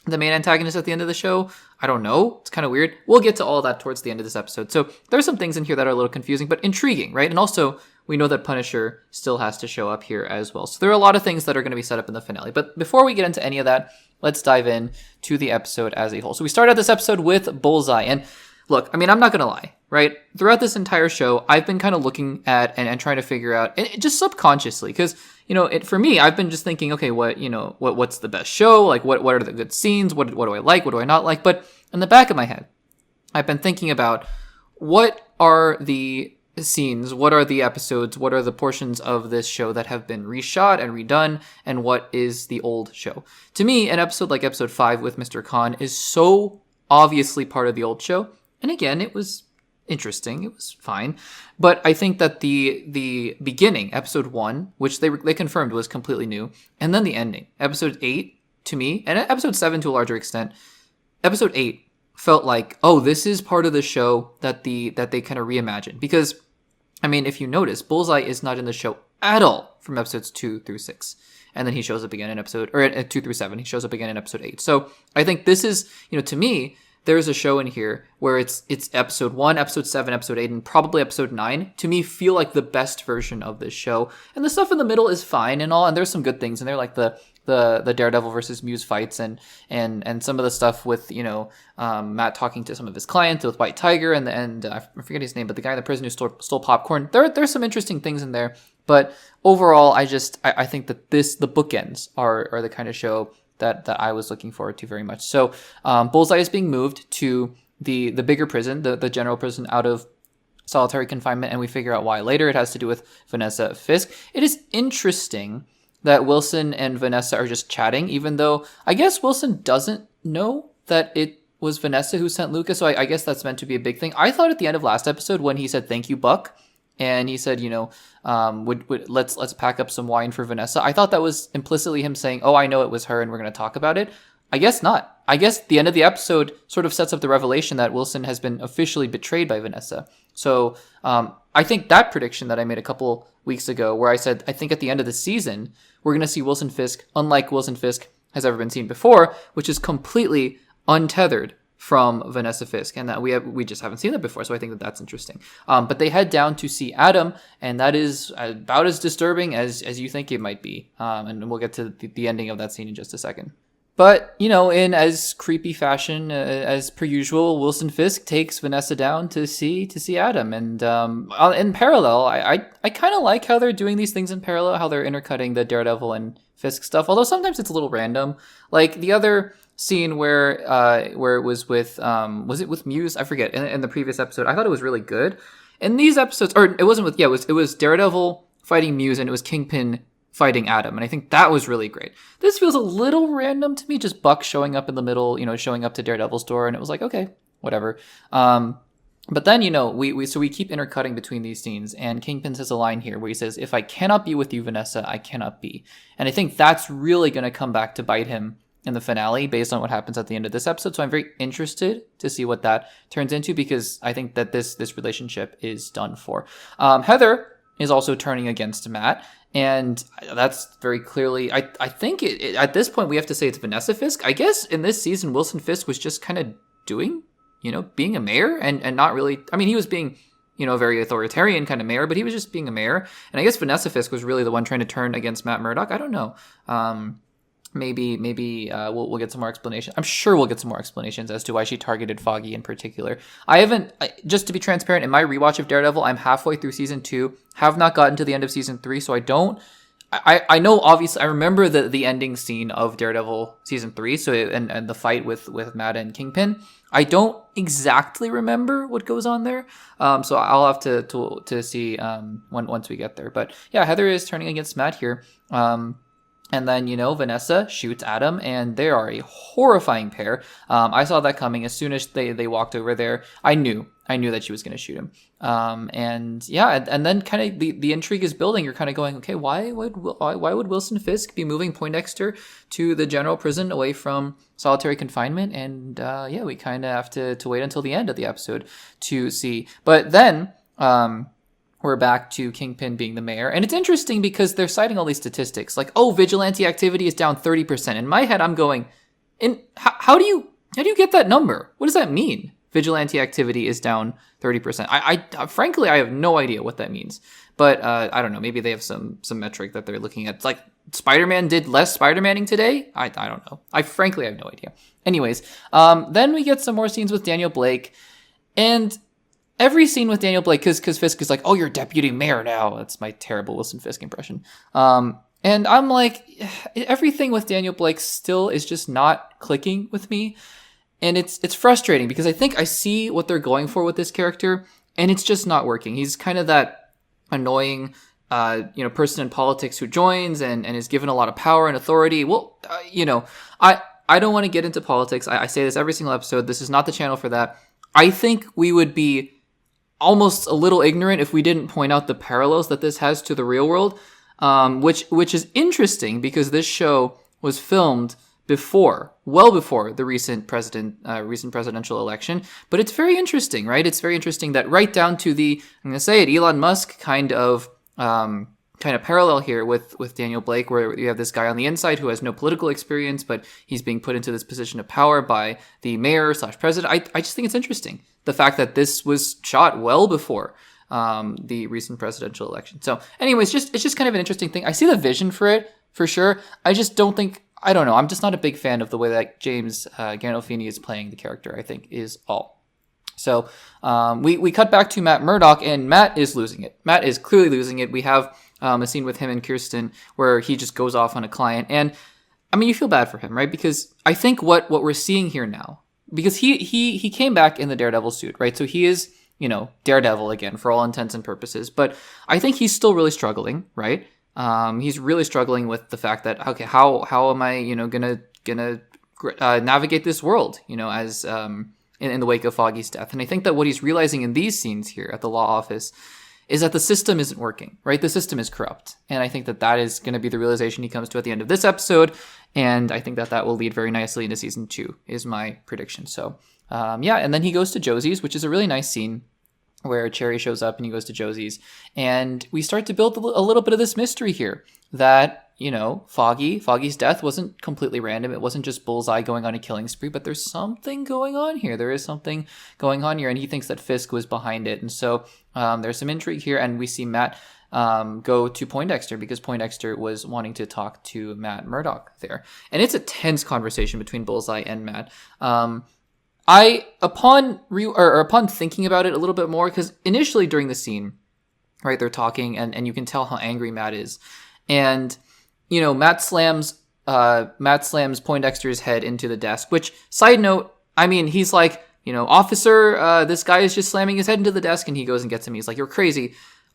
S1: the main antagonist at the end of the show. I don't know. It's kind of weird. We'll get to all that towards the end of this episode. So there's some things in here that are a little confusing, but intriguing, right? And also, we know that Punisher still has to show up here as well. So there are a lot of things that are going to be set up in the finale. But before we get into any of that, let's dive in to the episode as a whole. So we start out this episode with Bullseye. And look, I mean, I'm not going to lie, right? Throughout this entire show, I've been kind of looking at and trying to figure out, and just subconsciously, because, for me, I've been just thinking, okay, what's the best show? Like, what are the good scenes? What do I like? What do I not like? But in the back of my head, I've been thinking about what are the scenes, what are the episodes, what are the portions of this show that have been reshot and redone, and what is the old show? To me, an episode like episode 5 with Mr. Khan is so obviously part of the old show. And again, it was interesting. It was fine. But I think that the beginning, episode 1, which they confirmed was completely new, and then the ending, episode 8, to me, and episode 7 to a larger extent, episode 8 felt like, oh, this is part of the show that they kind of reimagined. Because, I mean, if you notice, Bullseye is not in the show at all from episodes 2 through 6. And then he shows up again in episode, or at 2 through 7, he shows up again in episode 8. So I think this is, to me, there's a show in here where it's episode 1, episode 7, episode 8, and probably episode 9, to me, feel like the best version of this show. And the stuff in the middle is fine and all, and there's some good things in there, like the the Daredevil versus Muse fights and some of the stuff with Matt talking to some of his clients with White Tiger and I forget his name, but the guy in the prison who stole popcorn. There's some interesting things in there, but overall, I think that the bookends are the kind of show that I was looking forward to very much. So Bullseye is being moved to the bigger prison, the general prison, out of solitary confinement, and we figure out why later. It has to do with Vanessa Fisk. It is interesting that Wilson and Vanessa are just chatting, even though I guess Wilson doesn't know that it was Vanessa who sent Lucas, so I guess that's meant to be a big thing. I thought at the end of last episode when he said, "Thank you, Buck," and he said, let's pack up some wine for Vanessa, I thought that was implicitly him saying, "Oh, I know it was her and we're going to talk about it." I guess not. I guess the end of the episode sort of sets up the revelation that Wilson has been officially betrayed by Vanessa. So I think that prediction that I made a couple weeks ago, where I said, I think at the end of the season, we're going to see Wilson Fisk, unlike Wilson Fisk has ever been seen before, which is completely untethered from Vanessa Fisk, and that we just haven't seen that before. So I think that that's interesting. But they head down to see Adam, and that is about as disturbing as you think it might be. And we'll get to the ending of that scene in just a second. But, in as creepy fashion as per usual, Wilson Fisk takes Vanessa down to see Adam. And in parallel, I kind of like how they're doing these things in parallel, how they're intercutting the Daredevil and Fisk stuff, although sometimes it's a little random. Like the other scene where it was with, was it with Muse? I forget, in the previous episode. I thought it was really good. In these episodes, or it wasn't with, it was Daredevil fighting Muse, and it was Kingpin fighting Adam, and I think that was really great. This feels a little random to me, just Buck showing up in the middle, showing up to Daredevil's door, and it was like, okay, whatever. But then, we keep intercutting between these scenes, and Kingpin says a line here where he says, "If I cannot be with you, Vanessa, I cannot be." And I think that's really going to come back to bite him in the finale based on what happens at the end of this episode. So I'm very interested to see what that turns into, because I think that this relationship is done for. Heather is also turning against Matt, and that's very clearly, I think at this point we have to say it's Vanessa Fisk. I guess in this season, Wilson Fisk was just kind of doing, being a mayor and not really, he was being, a very authoritarian kind of mayor, but he was just being a mayor. And I guess Vanessa Fisk was really the one trying to turn against Matt Murdock. I don't know. Maybe we'll get some more explanation. I'm sure we'll get some more explanations as to why she targeted Foggy in particular. Just to be transparent, in my rewatch of Daredevil, I'm halfway through season 2, have not gotten to the end of season 3, so I know, obviously, I remember the ending scene of Daredevil season 3, so and the fight with Matt and Kingpin. I don't exactly remember what goes on there, so I'll have to see once we get there. But yeah, Heather is turning against Matt here. And then, Vanessa shoots Adam, and they are a horrifying pair. I saw that coming. As soon as they walked over there, I knew that she was going to shoot him. And then kind of the intrigue is building. You're kind of going, okay, why would Wilson Fisk be moving Poindexter to the general prison away from solitary confinement? And we kind of have to wait until the end of the episode to see. But then we're back to Kingpin being the mayor. And it's interesting because they're citing all these statistics like, oh, vigilante activity is down 30%. In my head, I'm going, how do you get that number? What does that mean? Vigilante activity is down 30%. I frankly, I have no idea what that means. But I don't know. Maybe they have some metric that they're looking at. It's like Spider-Man did less Spider-Maning today. I don't know. I frankly have no idea. Anyways, then we get some more scenes with Daniel Blake. And every scene with Daniel Blake, because Fisk is like, oh, you're deputy mayor now. That's my terrible Wilson Fisk impression. And I'm like, everything with Daniel Blake still is just not clicking with me. And it's frustrating because I think I see what they're going for with this character, and it's just not working. He's kind of that annoying, person in politics who joins and is given a lot of power and authority. Well, I don't want to get into politics. I say this every single episode. This is not the channel for that. I think we would be almost a little ignorant if we didn't point out the parallels that this has to the real world, which is interesting because this show was filmed well before the recent presidential election. But it's very interesting, right? It's very interesting that right down to I'm going to say it, Elon Musk kind of parallel here with Daniel Blake, where you have this guy on the inside who has no political experience, but he's being put into this position of power by the mayor/president. I just think it's interesting, the fact that this was shot well before the recent presidential election. So anyways, it's just kind of an interesting thing. I see the vision for it, for sure. I just don't think, I don't know, I'm just not a big fan of the way that James Gandolfini is playing the character, I think, is all. So we cut back to Matt Murdock, and Matt is losing it. Matt is clearly losing it. We have a scene with him and Kirsten where he just goes off on a client. And, I mean, you feel bad for him, right? Because I think what we're seeing here now, because he came back in the Daredevil suit, right? So he is, Daredevil again for all intents and purposes. But I think he's still really struggling, right? He's really struggling with the fact that, okay, how am I, gonna navigate this world, as in the wake of Foggy's death. And I think that what he's realizing in these scenes here at the law office is that the system isn't working, right? The system is corrupt. And I think that is going to be the realization he comes to at the end of this episode. And I think that will lead very nicely into season 2 is my prediction. So, and then he goes to Josie's, which is a really nice scene where Cherry shows up and he goes to Josie's. And we start to build a little bit of this mystery here that, Foggy's death wasn't completely random. It wasn't just Bullseye going on a killing spree, but there's something going on here. There is something going on here, and he thinks that Fisk was behind it. And so there's some intrigue here, and we see Matt go to Poindexter because Poindexter was wanting to talk to Matt Murdock there. And it's a tense conversation between Bullseye and Matt. Upon thinking about it a little bit more, because initially during the scene, right, they're talking, and you can tell how angry Matt is. And Matt slams Poindexter's head into the desk, which, side note, I mean, he's like, officer, this guy is just slamming his head into the desk, and he goes and gets him. He's like, you're crazy.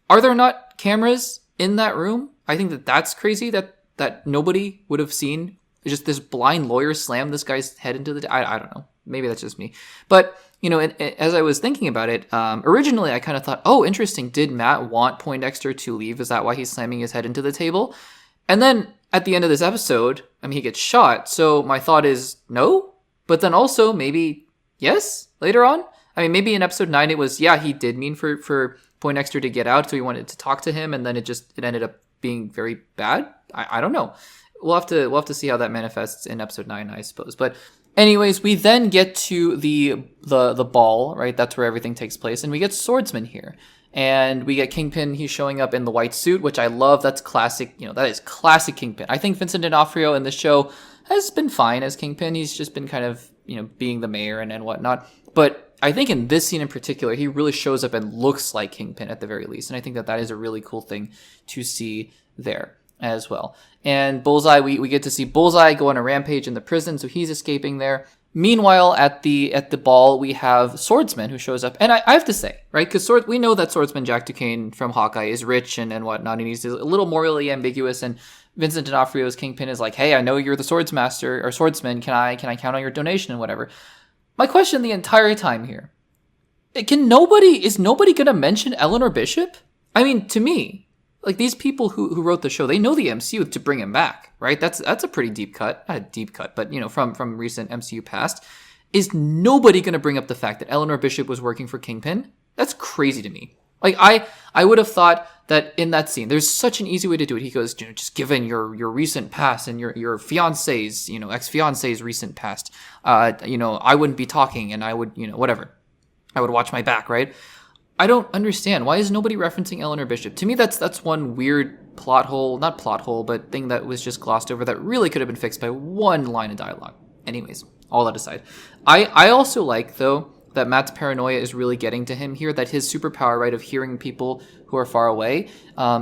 S1: Are there not cameras in that room? I think that's crazy that nobody would have seen just this blind lawyer slam this guy's head into the I don't know. Maybe that's just me. But, as I was thinking about it, originally I kind of thought, oh, interesting. Did Matt want Poindexter to leave? Is that why he's slamming his head into the table? And then at the end of this episode, I mean, he gets shot. So my thought is no, but then also maybe yes later on. I mean, maybe in episode 9 it was, he did mean for Poindexter to get out. So he wanted to talk to him. And then it ended up being very bad. I don't know. We'll have to see how that manifests in episode 9, I suppose. But anyways, we then get to the ball, right? That's where everything takes place. And we get Swordsman here. And we get Kingpin. He's showing up in the white suit, which I love. That's classic. That is classic Kingpin. I think Vincent D'Onofrio in the show has been fine as Kingpin. He's just been kind of, being the mayor and whatnot. But I think in this scene in particular, he really shows up and looks like Kingpin at the very least. And I think that is a really cool thing to see there as well. And Bullseye, we get to see Bullseye go on a rampage in the prison, so he's escaping there. Meanwhile, at the ball, we have Swordsman who shows up. And I have to say, right, because we know that Swordsman Jack Duquesne from Hawkeye is rich and whatnot, and he's a little morally ambiguous. And Vincent D'Onofrio's Kingpin is like, hey, I know you're the swordsmaster or swordsman. Can I count on your donation and whatever? My question the entire time here, is nobody going to mention Eleanor Bishop? I mean, to me, like, these people who wrote the show, they know the MCU to bring him back, right? That's a pretty deep cut. Not a deep cut, but, from recent MCU past. Is nobody going to bring up the fact that Eleanor Bishop was working for Kingpin? That's crazy to me. Like, I would have thought that in that scene, there's such an easy way to do it. He goes, just given your recent past and your fiance's, ex-fiance's recent past, I wouldn't be talking and I would, whatever. I would watch my back, right? I don't understand. Why is nobody referencing Eleanor Bishop? To me, that's one weird not plot hole, but thing that was just glossed over that really could have been fixed by one line of dialogue. Anyways, all that aside. I also like, though, that Matt's paranoia is really getting to him here, that his superpower, right, of hearing people who are far away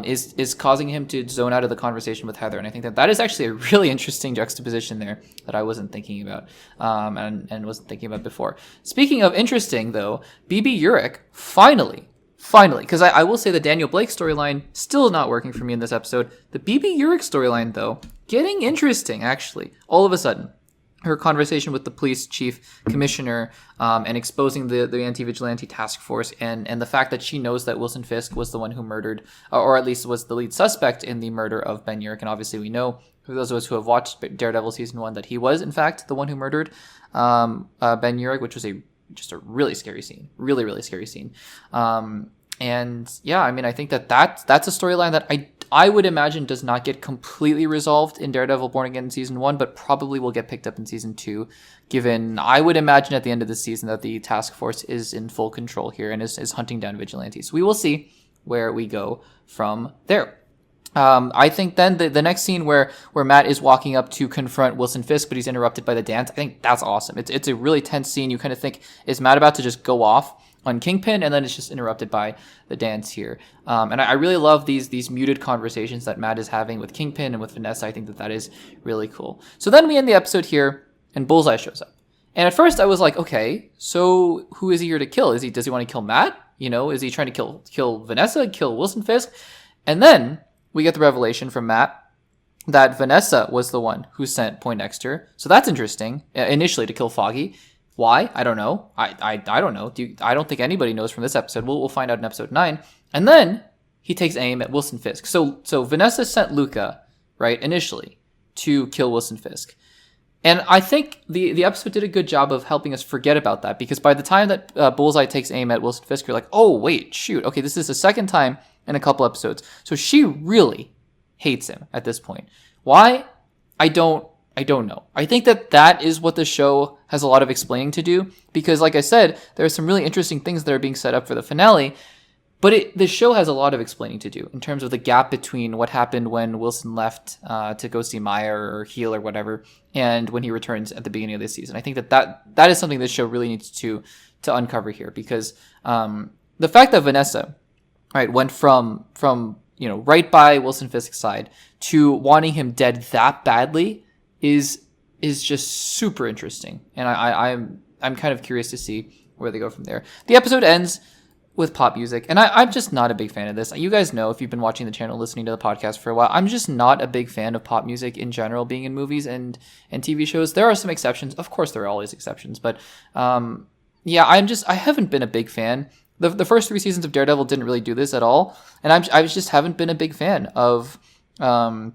S1: is causing him to zone out of the conversation with Heather. And I think that is actually a really interesting juxtaposition there that I wasn't thinking about and wasn't thinking about before. Speaking of interesting, though, BB Urich finally, because I will say the Daniel Blake storyline still not working for me in this episode. The BB Urich storyline, though, getting interesting, actually, all of a sudden. Her conversation with the police chief commissioner and exposing the anti-vigilante task force and the fact that she knows that Wilson Fisk was the one who murdered, or at least was the lead suspect in the murder of Ben Urich. And obviously we know, for those of us who have watched Daredevil season 1, that he was in fact the one who murdered Ben Urich, which was just a really scary scene, really, really scary scene. And yeah, I mean, I think that's a storyline that I would imagine does not get completely resolved in Daredevil Born Again in season 1, but probably will get picked up in season 2, given I would imagine at the end of the season that the task force is in full control here and is hunting down vigilantes. We will see where we go from there. I think then the next scene where Matt is walking up to confront Wilson Fisk, but he's interrupted by the dance, I think that's awesome. It's a really tense scene. You kind of think, is Matt about to just go off on Kingpin? And then it's just interrupted by the dance here. And I really love these muted conversations that Matt is having with Kingpin and with Vanessa. I think that is really cool. So then we end the episode here, and Bullseye shows up. And at first I was like, okay, so who is he here to kill? Does he want to kill Matt? Is he trying to kill Vanessa, kill Wilson Fisk? And then we get the revelation from Matt that Vanessa was the one who sent Poindexter. So that's interesting, initially to kill Foggy. Why? I don't know. I don't know. I don't think anybody knows from this episode. We'll find out in episode 9. And then he takes aim at Wilson Fisk. So Vanessa sent Luca, right, initially to kill Wilson Fisk. And I think the episode did a good job of helping us forget about that, because by the time that Bullseye takes aim at Wilson Fisk, you're like, oh, wait, shoot. Okay, this is the second time in a couple episodes. So she really hates him at this point. Why? I don't know. I think that is what the show has a lot of explaining to do, because like I said, there are some really interesting things that are being set up for the finale, but the show has a lot of explaining to do in terms of the gap between what happened when Wilson left to go see Maya or heal or whatever, and when he returns at the beginning of this season. I think that is something this show really needs to uncover here, because the fact that Vanessa, right, went from right by Wilson Fisk's side to wanting him dead that badly is just super interesting, and I'm kind of curious to see where they go from there. The episode ends with pop music, and I'm just not a big fan of this. You guys know, if you've been watching the channel, listening to the podcast for a while, I'm just not a big fan of pop music in general being in movies and TV shows. There are some exceptions, of course. There are always exceptions, but I haven't been a big fan. The first 3 seasons of Daredevil didn't really do this at all, and I just haven't been a big fan of when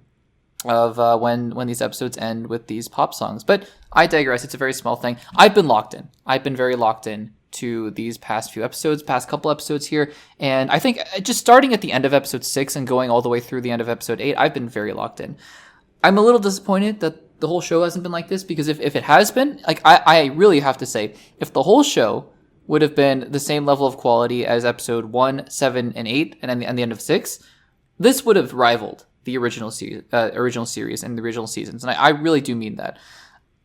S1: these episodes end with these pop songs. But I digress. It's a very small thing. I've been locked in. I've been very locked in to these past couple episodes here, and I think just starting at the end of episode 6 and going all the way through the end of episode 8, I've been very locked in. I'm a little disappointed that the whole show hasn't been like this, because if it has been, like, I really have to say, if the whole show would have been the same level of quality as episode 1, 7, and 8, and the end of 6, this would have rivaled the original series and the original seasons, and I really do mean that.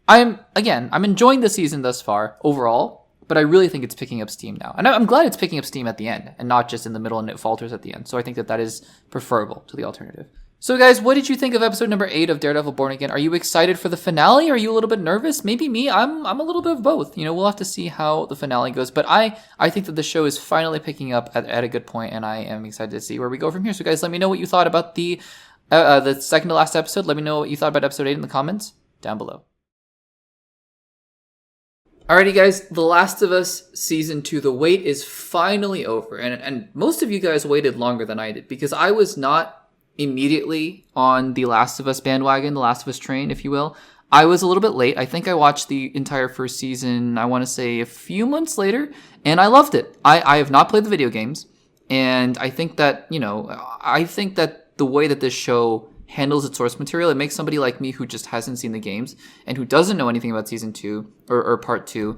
S1: I'm enjoying the season thus far overall, but I really think it's picking up steam now. And I'm glad it's picking up steam at the end and not just in the middle and it falters at the end. So I think that is preferable to the alternative. So guys, what did you think of episode number 8 of Daredevil Born Again? Are you excited for the finale? Are you a little bit nervous? Maybe me. I'm a little bit of both. We'll have to see how the finale goes. But I think that the show is finally picking up at a good point, and I am excited to see where we go from here. So guys, let me know what you thought about the second to last episode. Let me know what you thought about episode 8 in the comments down below. Alrighty guys, The Last of Us Season 2, the wait is finally over. And most of you guys waited longer than I did, because I was not immediately on the Last of Us bandwagon, the Last of Us train, if you will. I was a little bit late. I think I watched the entire first season, I want to say a few months later, and I loved it. I have not played the video games, and I think that, the way that this show handles its source material, it makes somebody like me who just hasn't seen the games and who doesn't know anything about season 2 or part 2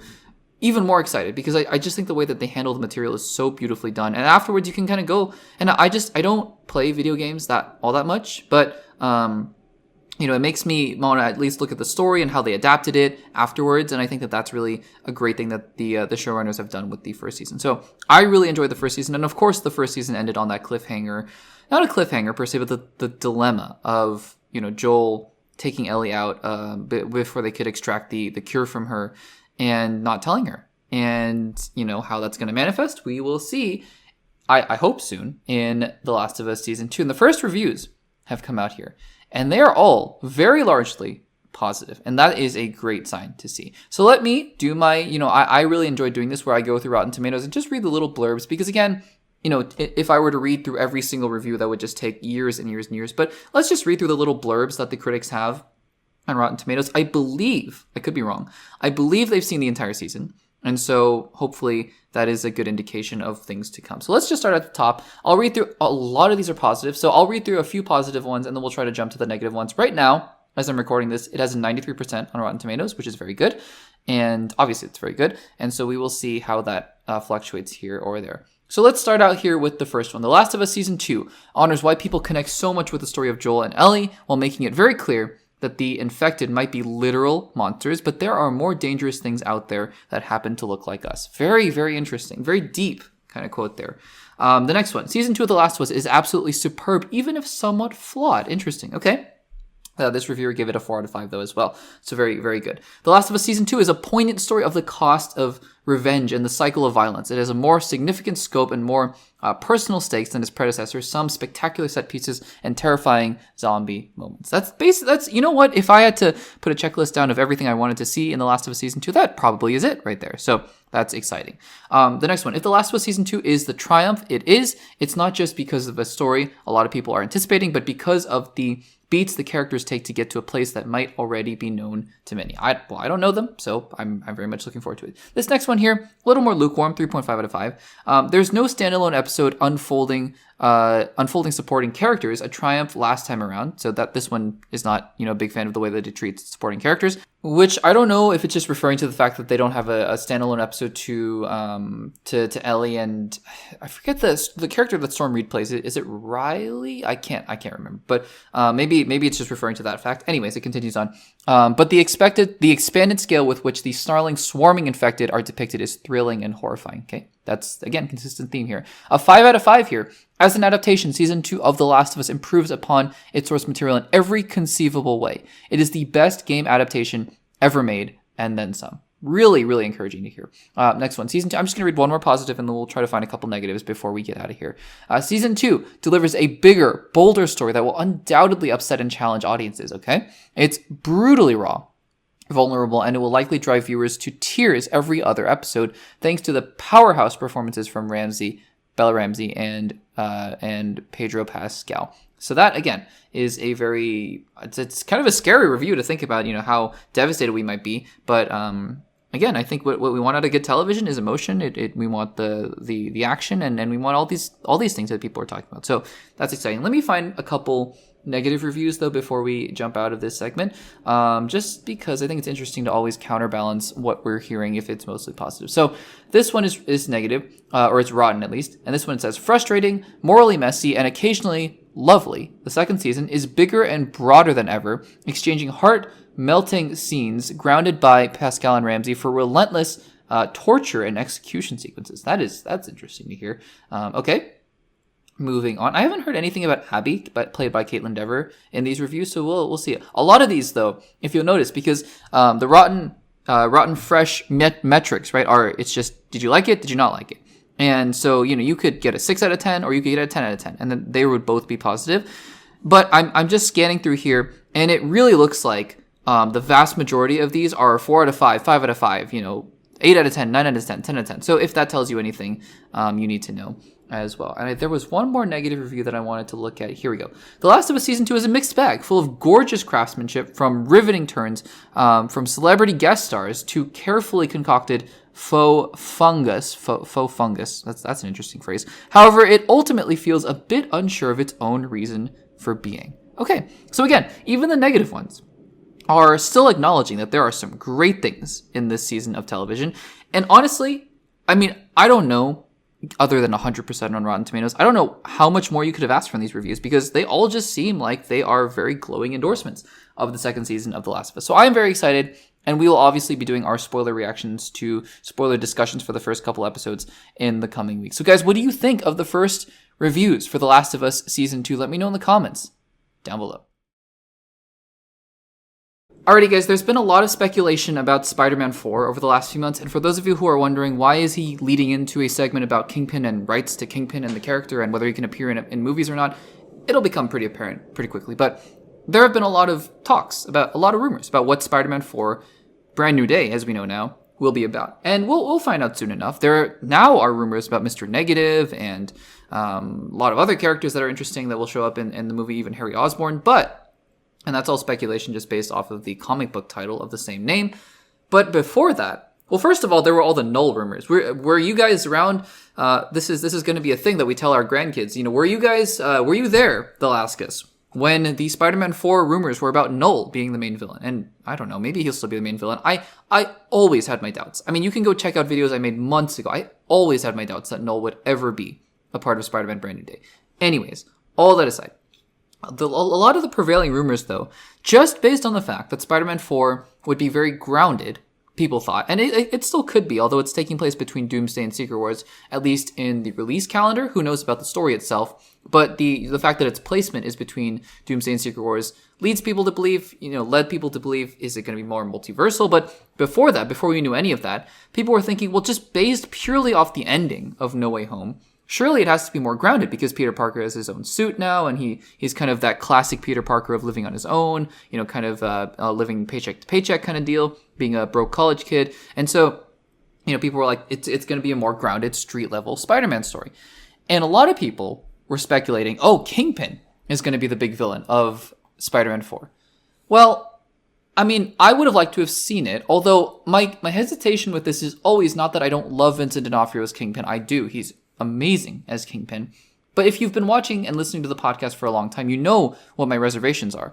S1: even more excited, because I just think the way that they handle the material is so beautifully done. And afterwards you can kind of go, and I don't play video games all that much, but it makes me want to at least look at the story and how they adapted it afterwards. And I think that that's really a great thing that the showrunners have done with the first season. So I really enjoyed the first season. And of course the first season ended on that cliffhanger, not a cliffhanger per se, but the dilemma of, Joel taking Ellie out before they could extract the cure from her and not telling her. And, how that's going to manifest, we will see, I hope soon, in The Last of Us Season 2. And the first reviews have come out here, and they are all very largely positive, and that is a great sign to see. So let me do my, I really enjoy doing this, where I go through Rotten Tomatoes and just read the little blurbs, because again, if I were to read through every single review, that would just take years and years and years. But let's just read through the little blurbs that the critics have on Rotten Tomatoes. I believe, I could be wrong, I believe they've seen the entire season. And so hopefully that is a good indication of things to come. So let's just start at the top. I'll read through, a lot of these are positive. So I'll read through a few positive ones, and then we'll try to jump to the negative ones. Right now, as I'm recording this, it has a 93% on Rotten Tomatoes, which is very good. And obviously it's very good. And so we will see how that fluctuates here or there. So let's start out here with the first one. The Last of Us Season 2 honors why people connect so much with the story of Joel and Ellie while making it very clear that the infected might be literal monsters, but there are more dangerous things out there that happen to look like us. Very, very interesting. Very deep kind of quote there. The next one. Season 2 of The Last of Us is absolutely superb, even if somewhat flawed. Interesting. Okay. This reviewer gave it a 4 out of 5 though as well. So very, very good. The Last of Us Season 2 is a poignant story of the cost of revenge and the cycle of violence. It has a more significant scope and more personal stakes than its predecessor, some spectacular set pieces and terrifying zombie moments. That's you know what? If I had to put a checklist down of everything I wanted to see in The Last of Us Season 2, that probably is it right there. So that's exciting. The next one. If The Last of Us Season 2 is the triumph, it is. It's not just because of a story a lot of people are anticipating, but because of the beats the characters take to get to a place that might already be known to many. I don't know them, so I'm very much looking forward to it. This next one here, a little more lukewarm, 3.5 out of 5. There's no standalone episode unfolding supporting characters, a triumph last time around. So that this one is not, a big fan of the way that it treats supporting characters, which I don't know if it's just referring to the fact that they don't have a standalone episode to Ellie and I forget the character that Storm Reed plays. Is it Riley? I can't remember, but maybe it's just referring to that fact. Anyways, it continues on. But the expanded scale with which the snarling, swarming infected are depicted is thrilling and horrifying. Okay, that's again consistent theme here. A 5 out of 5 here. As an adaptation, Season 2 of The Last of Us improves upon its source material in every conceivable way. It is the best game adaptation ever made, and then some. Really, really encouraging to hear. Next one, Season 2. I'm just going to read one more positive, and then we'll try to find a couple negatives before we get out of here. Season 2 delivers a bigger, bolder story that will undoubtedly upset and challenge audiences, okay? It's brutally raw, vulnerable, and it will likely drive viewers to tears every other episode, thanks to the powerhouse performances from Bella Ramsey, and Pedro Pascal. So that, again, is a it's kind of a scary review to think about, how devastated we might be. But again, I think what we want out of good television is emotion. We want the action, and we want all these things that people are talking about. So that's exciting. Let me find a couple negative reviews though before we jump out of this segment, just because I think it's interesting to always counterbalance what we're hearing if it's mostly positive. So this one is negative, or it's rotten at least, and this one says frustrating, morally messy, and occasionally lovely. The second season is bigger and broader than ever, exchanging heart-melting scenes grounded by Pascal and Ramsey for relentless torture and execution sequences. That's interesting to hear. Okay. Moving on. I haven't heard anything about Abby, played by Caitlin Dever, in these reviews, so we'll see. A lot of these, though, if you'll notice, because the rotten fresh metrics, right, it's just, did you like it? Did you not like it? And so, you could get a 6 out of 10, or you could get a 10 out of 10, and then they would both be positive. But I'm just scanning through here, and it really looks like the vast majority of these are 4 out of 5, 5 out of 5, 8 out of 10, 9 out of 10, 10 out of 10. So if that tells you anything, you need to know as well. And there was one more negative review that I wanted to look at. Here we go. The Last of Us Season 2 is a mixed bag, full of gorgeous craftsmanship, from riveting turns, from celebrity guest stars to carefully concocted faux fungus. That's an interesting phrase. However, it ultimately feels a bit unsure of its own reason for being. Okay, so again, even the negative ones are still acknowledging that there are some great things in this season of television. And honestly, I don't know, other than 100% on Rotten Tomatoes, I don't know how much more you could have asked from these reviews, because they all just seem like they are very glowing endorsements of the second season of The Last of Us. So I am very excited, and we will obviously be doing our spoiler reactions to spoiler discussions for the first couple episodes in the coming weeks. So guys, what do you think of the first reviews for The Last of Us Season 2? Let me know in the comments down below. Alrighty guys, there's been a lot of speculation about Spider-Man 4 over the last few months, and for those of you who are wondering why is he leading into a segment about Kingpin and rights to Kingpin and the character and whether he can appear in movies or not, it'll become pretty apparent pretty quickly. But there have been a lot of talks, about a lot of rumors about what Spider-Man 4, Brand New Day as we know now, will be about. And we'll find out soon enough. There now are rumors about Mr. Negative and a lot of other characters that are interesting that will show up in the movie, even Harry Osborn, and that's all speculation just based off of the comic book title of the same name. But before that, well, first of all, there were all the null rumors. Were you guys around? This is going to be a thing that we tell our grandkids. Were you guys? Were you there? They'll ask us when the Spider-Man 4 rumors were about Null being the main villain. And I don't know, maybe he'll still be the main villain. I always had my doubts. I mean, you can go check out videos I made months ago. I always had my doubts that Null would ever be a part of Spider-Man Brand New Day. Anyways, all that aside, a lot of the prevailing rumors, though, just based on the fact that Spider-Man 4 would be very grounded, people thought, and it still could be, although it's taking place between Doomsday and Secret Wars, at least in the release calendar. Who knows about the story itself? But the fact that its placement is between Doomsday and Secret Wars led people to believe, is it going to be more multiversal? But before that, before we knew any of that, people were thinking, well, just based purely off the ending of No Way Home, surely it has to be more grounded because Peter Parker has his own suit now, and he's kind of that classic Peter Parker of living on his own, kind of living paycheck to paycheck kind of deal, being a broke college kid. And so, people were like, it's going to be a more grounded street level Spider-Man story. And a lot of people were speculating, Kingpin is going to be the big villain of Spider-Man 4. Well, I mean, I would have liked to have seen it, although my hesitation with this is always not that I don't love Vincent D'Onofrio as Kingpin. I do. He's amazing as Kingpin. But if you've been watching and listening to the podcast for a long time, you know what my reservations are.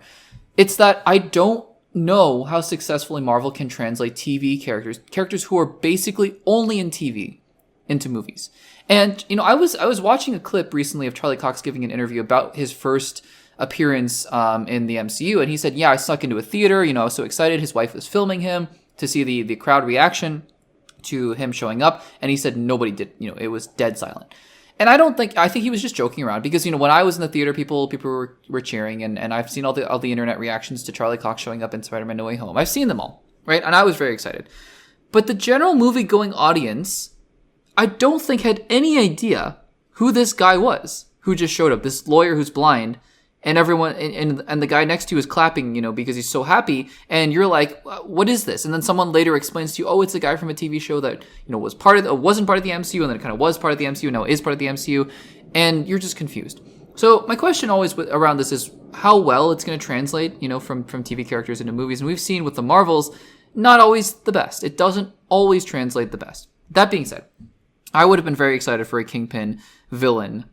S1: It's that I don't know how successfully Marvel can translate TV characters who are basically only in TV, into movies. And, I was watching a clip recently of Charlie Cox giving an interview about his first appearance in the MCU, and he said, I snuck into a theater, I was so excited, his wife was filming him to see the crowd reaction to him showing up, and he said nobody did, it was dead silent. And I think he was just joking around because, when I was in the theater, people were cheering, and I've seen all the internet reactions to Charlie Cox showing up in Spider-Man No Way Home. I've seen them all, right? And I was very excited. But the general movie-going audience, I don't think had any idea who this guy was, who just showed up, this lawyer who's blind, and everyone, and the guy next to you is clapping, because he's so happy, and you're like, what is this? And then someone later explains to you, it's a guy from a TV show that, wasn't part of the MCU, and then it kind of was part of the MCU, now is part of the MCU, and you're just confused. So my question always around this is how well it's going to translate, from TV characters into movies, and we've seen with the Marvels, not always the best. It doesn't always translate the best. That being said, I would have been very excited for a Kingpin villain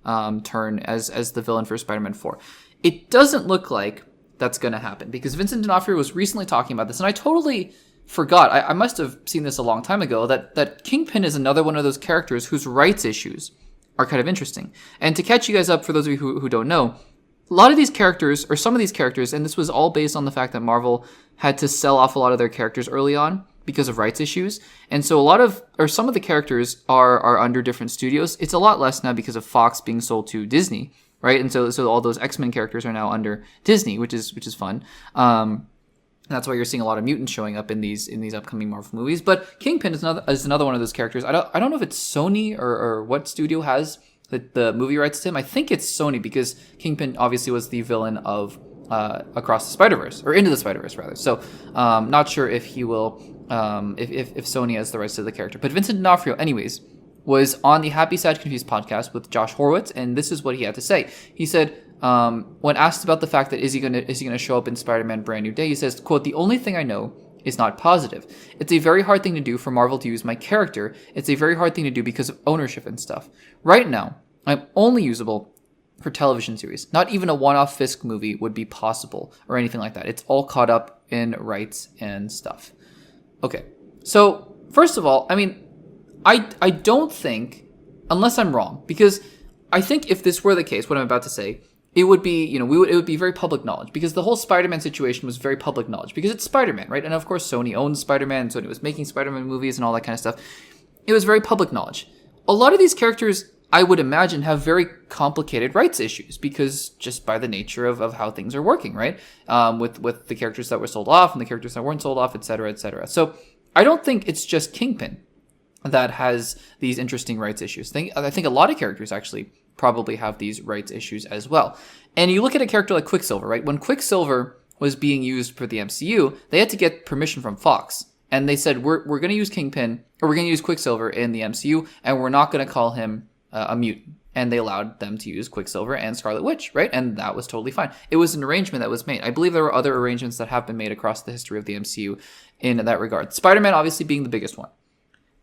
S1: turn as the villain for Spider-Man 4. It doesn't look like that's going to happen because Vincent D'Onofrio was recently talking about this, and I totally forgot. I must have seen this a long time ago, that Kingpin is another one of those characters whose rights issues are kind of interesting. And to catch you guys up, for those of you who don't know, a lot of these characters, or some of these characters, and this was all based on the fact that Marvel had to sell off a lot of their characters early on because of rights issues. And so some of the characters are under different studios. It's a lot less now because of Fox being sold to Disney. Right, and so all those X-Men characters are now under Disney, which is fun. That's why you're seeing a lot of mutants showing up in these upcoming Marvel movies. But Kingpin is another one of those characters. I don't know if it's Sony or what studio has the movie rights to him. I think it's Sony because Kingpin obviously was the villain of Across the Spider-Verse, or Into the Spider-Verse rather. So not sure if he will if Sony has the rights to the character. But Vincent D'Onofrio, anyways, was on the Happy, Sad, Confused podcast with Josh Horowitz, and this is what he had to say. He said, when asked about the fact that is he gonna show up in Spider-Man Brand New Day, he says, quote, "The only thing I know is not positive. It's a very hard thing to do for Marvel to use my character. It's a very hard thing to do because of ownership and stuff. Right now, I'm only usable for television series. Not even a one-off Fisk movie would be possible or anything like that. It's all caught up in rights and stuff." Okay, so first of all, I mean, I don't think, unless I'm wrong, because I think if this were the case, what I'm about to say, it would be, it would be very public knowledge, because the whole Spider-Man situation was very public knowledge, because it's Spider-Man, right? And of course, Sony owns Spider-Man, Sony was making Spider-Man movies and all that kind of stuff. It was very public knowledge. A lot of these characters, I would imagine, have very complicated rights issues, because just by the nature of how things are working, right? With the characters that were sold off and the characters that weren't sold off, et cetera, et cetera. So I don't think it's just Kingpin that has these interesting rights issues. I think a lot of characters actually probably have these rights issues as well. And you look at a character like Quicksilver, right? When Quicksilver was being used for the MCU, they had to get permission from Fox. And they said, we're going to use Kingpin, or we're going to use Quicksilver in the MCU, and we're not going to call him a mutant. And they allowed them to use Quicksilver and Scarlet Witch, right? And that was totally fine. It was an arrangement that was made. I believe there were other arrangements that have been made across the history of the MCU in that regard. Spider-Man obviously being the biggest one.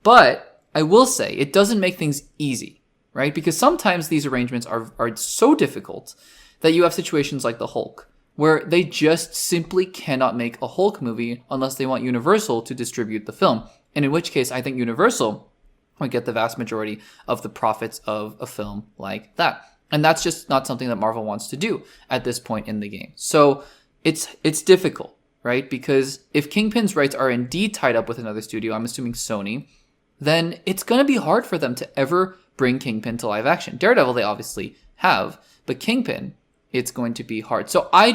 S1: But I will say it doesn't make things easy, right? Because sometimes these arrangements are so difficult that you have situations like the Hulk, where they just simply cannot make a Hulk movie unless they want Universal to distribute the film. And in which case, I think Universal would get the vast majority of the profits of a film like that. And that's just not something that Marvel wants to do at this point in the game. So it's difficult, right? Because if Kingpin's rights are indeed tied up with another studio, I'm assuming Sony, then it's going to be hard for them to ever bring Kingpin to live action. Daredevil, they obviously have, but Kingpin, it's going to be hard. So I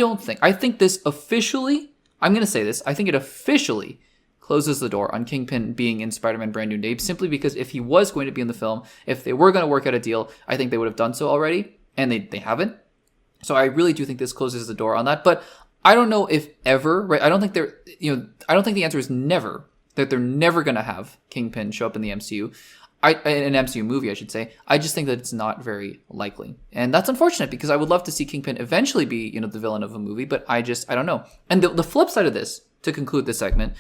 S1: think this officially, I'm going to say this, I think it officially closes the door on Kingpin being in Spider-Man Brand New Day, simply because if he was going to be in the film, if they were going to work out a deal, I think they would have done so already, and they haven't. So I really do think this closes the door on that, but I don't know if ever, right? I don't think the answer is never, that they're never going to have Kingpin show up in the MCU. An MCU movie, I should say. I just think that it's not very likely. And that's unfortunate, because I would love to see Kingpin eventually be, the villain of a movie, but I don't know. And the flip side of this, to conclude this segment,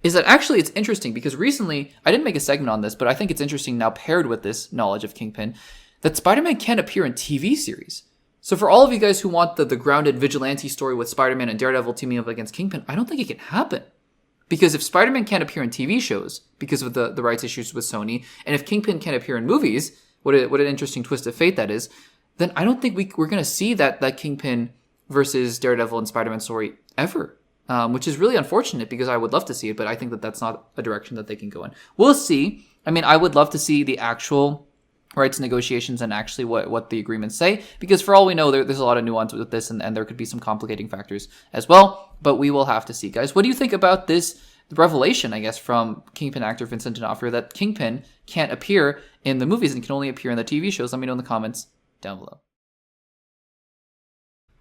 S1: is that actually it's interesting, because recently, I didn't make a segment on this, but I think it's interesting now paired with this knowledge of Kingpin, that Spider-Man can appear in TV series. So for all of you guys who want the grounded vigilante story with Spider-Man and Daredevil teaming up against Kingpin, I don't think it can happen. Because if Spider-Man can't appear in TV shows because of the rights issues with Sony, and if Kingpin can't appear in movies, what an interesting twist of fate that is, then I don't think we're going to see that Kingpin versus Daredevil and Spider-Man story ever. Which is really unfortunate, because I would love to see it, but I think that that's not a direction that they can go in. We'll see. I mean, I would love to see the actual rights negotiations and actually what the agreements say, because for all we know, there's a lot of nuance with this, and there could be some complicating factors as well, but we will have to see. Guys, what do you think about this revelation, I guess, from Kingpin actor VINCENT D'ONOFRIO, that Kingpin can't appear in the movies and can only appear in the TV shows? Let me know in the comments down below.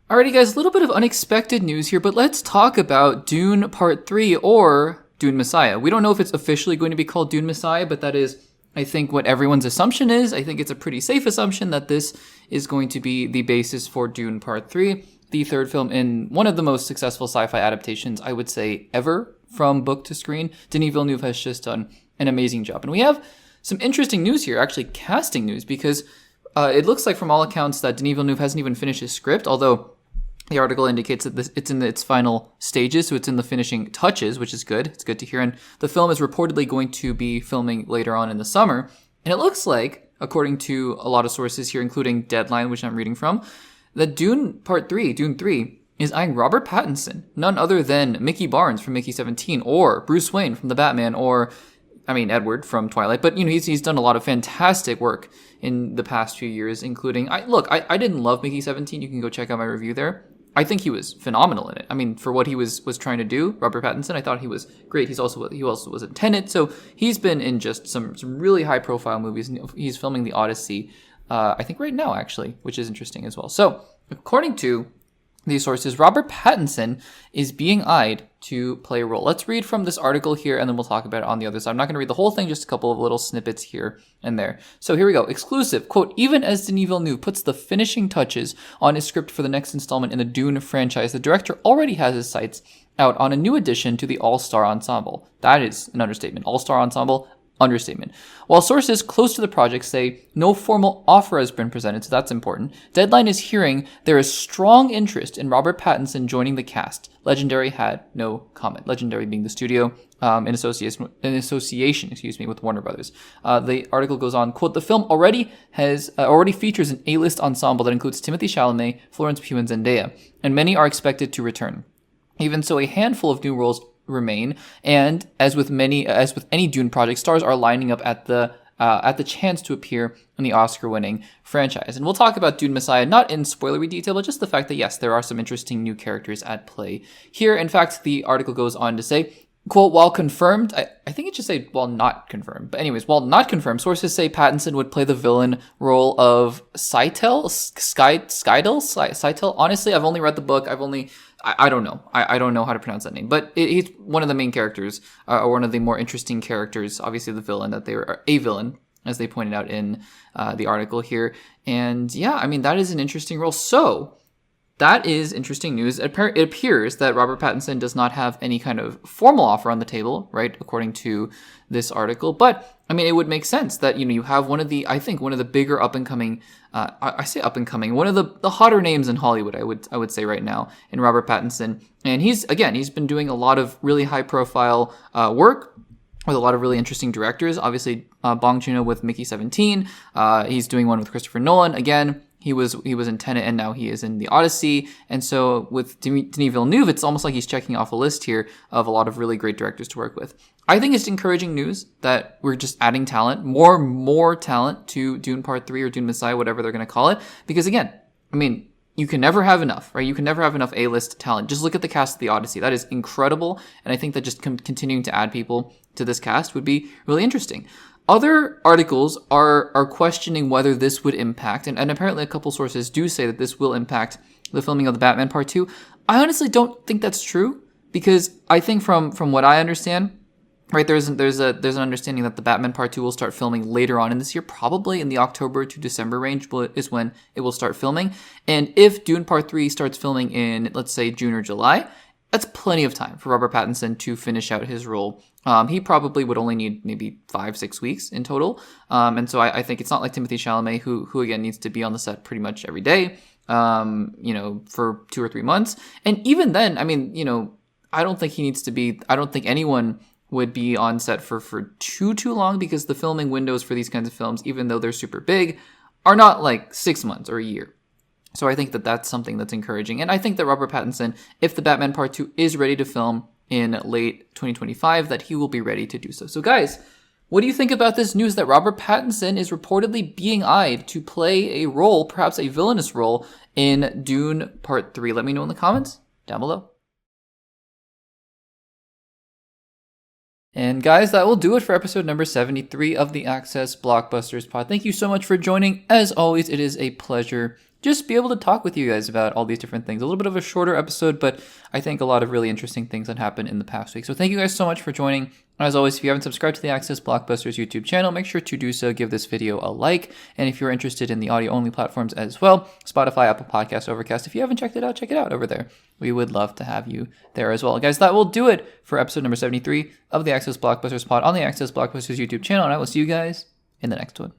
S1: Alrighty guys, a little bit of unexpected news here, but let's talk about Dune Part 3, or Dune Messiah. We don't know if it's officially going to be called Dune Messiah, but that is, I think, what everyone's assumption is. I think it's a pretty safe assumption that this is going to be the basis for Dune Part 3, the third film in one of the most successful sci-fi adaptations, I would say, ever, from book to screen. Denis Villeneuve has just done an amazing job. And we have some interesting news here, actually casting news, because it looks like from all accounts that Denis Villeneuve hasn't even finished his script, although the article indicates that it's in its final stages, so it's in the finishing touches, which is good. It's good to hear. And the film is reportedly going to be filming later on in the summer. And it looks like, according to a lot of sources here, including Deadline, which I'm reading from, that Dune 3, is eyeing Robert Pattinson, none other than Mickey Barnes from Mickey 17, or Bruce Wayne from The Batman, or Edward from Twilight. But, he's done a lot of fantastic work in the past few years, including, I didn't love Mickey 17. You can go check out my review there. I think he was phenomenal in it. For what he was trying to do, Robert Pattinson, I thought he was great. He also was in Tenet, so he's been in just some really high profile movies. He's filming The Odyssey, I think right now actually, which is interesting as well. So according to these sources, Robert Pattinson is being eyed to play a role. Let's read from this article here, and then we'll talk about it on the other side. I'm not going to read the whole thing, just a couple of little snippets here and there. So here we go. Exclusive. Quote, even as Denis Villeneuve puts the finishing touches on his script for the next installment in the Dune franchise, the director already has his sights out on a new addition to the All-Star Ensemble. That is an understatement. All-Star Ensemble, understatement. While sources close to the project say no formal offer has been presented, so that's important, Deadline is hearing there is strong interest in Robert Pattinson joining the cast. Legendary had no comment. Legendary being the studio in association with Warner Brothers. The article goes on, quote, the film already features an A-list ensemble that includes Timothée Chalamet, Florence Pugh, and Zendaya, and many are expected to return. Even so, a handful of new roles remain, and as with any Dune project, stars are lining up at the chance to appear in the Oscar-winning franchise. And we'll talk about Dune Messiah, not in spoilery detail, but just the fact that, yes, there are some interesting new characters at play here. In fact, the article goes on to say, quote, while confirmed, I think it should say while not confirmed, but anyways, while not confirmed, sources say Pattinson would play the villain role of Scytl. Honestly, I've only read the book. I don't know. I don't know how to pronounce that name, but he's one of the main characters, or one of the more interesting characters. Obviously, the villain a villain, as they pointed out in the article here. And yeah, that is an interesting role. So that is interesting news. It appears that Robert Pattinson does not have any kind of formal offer on the table, right, according to this article. But, I mean, it would make sense that, you have one of the bigger up-and-coming, I say up-and-coming, one of the hotter names in Hollywood, I would say right now, in Robert Pattinson. And he's been doing a lot of really high-profile work with a lot of really interesting directors. Obviously, Bong Joon-ho with Mickey 17. He's doing one with Christopher Nolan. Again, he was in Tenet, and now he is in The Odyssey. And so with Denis Villeneuve, it's almost like he's checking off a list here of a lot of really great directors to work with. I think it's encouraging news that we're just adding talent, more talent to Dune Part 3 or Dune Messiah, whatever they're going to call it. Because again, I mean, you can never have enough, right? You can never have enough A-list talent. Just look at the cast of The Odyssey. That is incredible. And I think that just continuing to add people to this cast would be really interesting. Other articles are questioning whether this would impact, and apparently a couple sources do say that this will impact the filming of the Batman Part 2. I honestly don't think that's true, because I think from what I understand, right, there's an understanding that the Batman Part 2 will start filming later on in this year, probably in the October to December range is when it will start filming. And if Dune Part 3 starts filming in, let's say, June or July, that's plenty of time for Robert Pattinson to finish out his role. He probably would only need maybe 5-6 weeks in total. And so I think it's not like Timothée Chalamet, who again needs to be on the set pretty much every day, for 2 or 3 months. And even then, I mean, I don't think anyone would be on set for too long, because the filming windows for these kinds of films, even though they're super big, are not like 6 months or a year. So I think that that's something that's encouraging. And I think that Robert Pattinson, if the Batman Part 2 is ready to film in late 2025, that he will be ready to do so. So guys, what do you think about this news that Robert Pattinson is reportedly being eyed to play a role, perhaps a villainous role, in Dune Part 3? Let me know in the comments down below. And guys, that will do it for episode number 73 of the Access Blockbusters Pod. Thank you so much for joining. As always, it is a pleasure just be able to talk with you guys about all these different things. A little bit of a shorter episode, but I think a lot of really interesting things that happened in the past week. So thank you guys so much for joining. As always, if you haven't subscribed to the Access Blockbusters YouTube channel, make sure to do so. Give this video a like. And if you're interested in the audio-only platforms as well, Spotify, Apple Podcasts, Overcast, if you haven't checked it out, check it out over there. We would love to have you there as well. Guys, that will do it for episode number 73 of the Access Blockbusters Pod on the Access Blockbusters YouTube channel. And I will see you guys in the next one.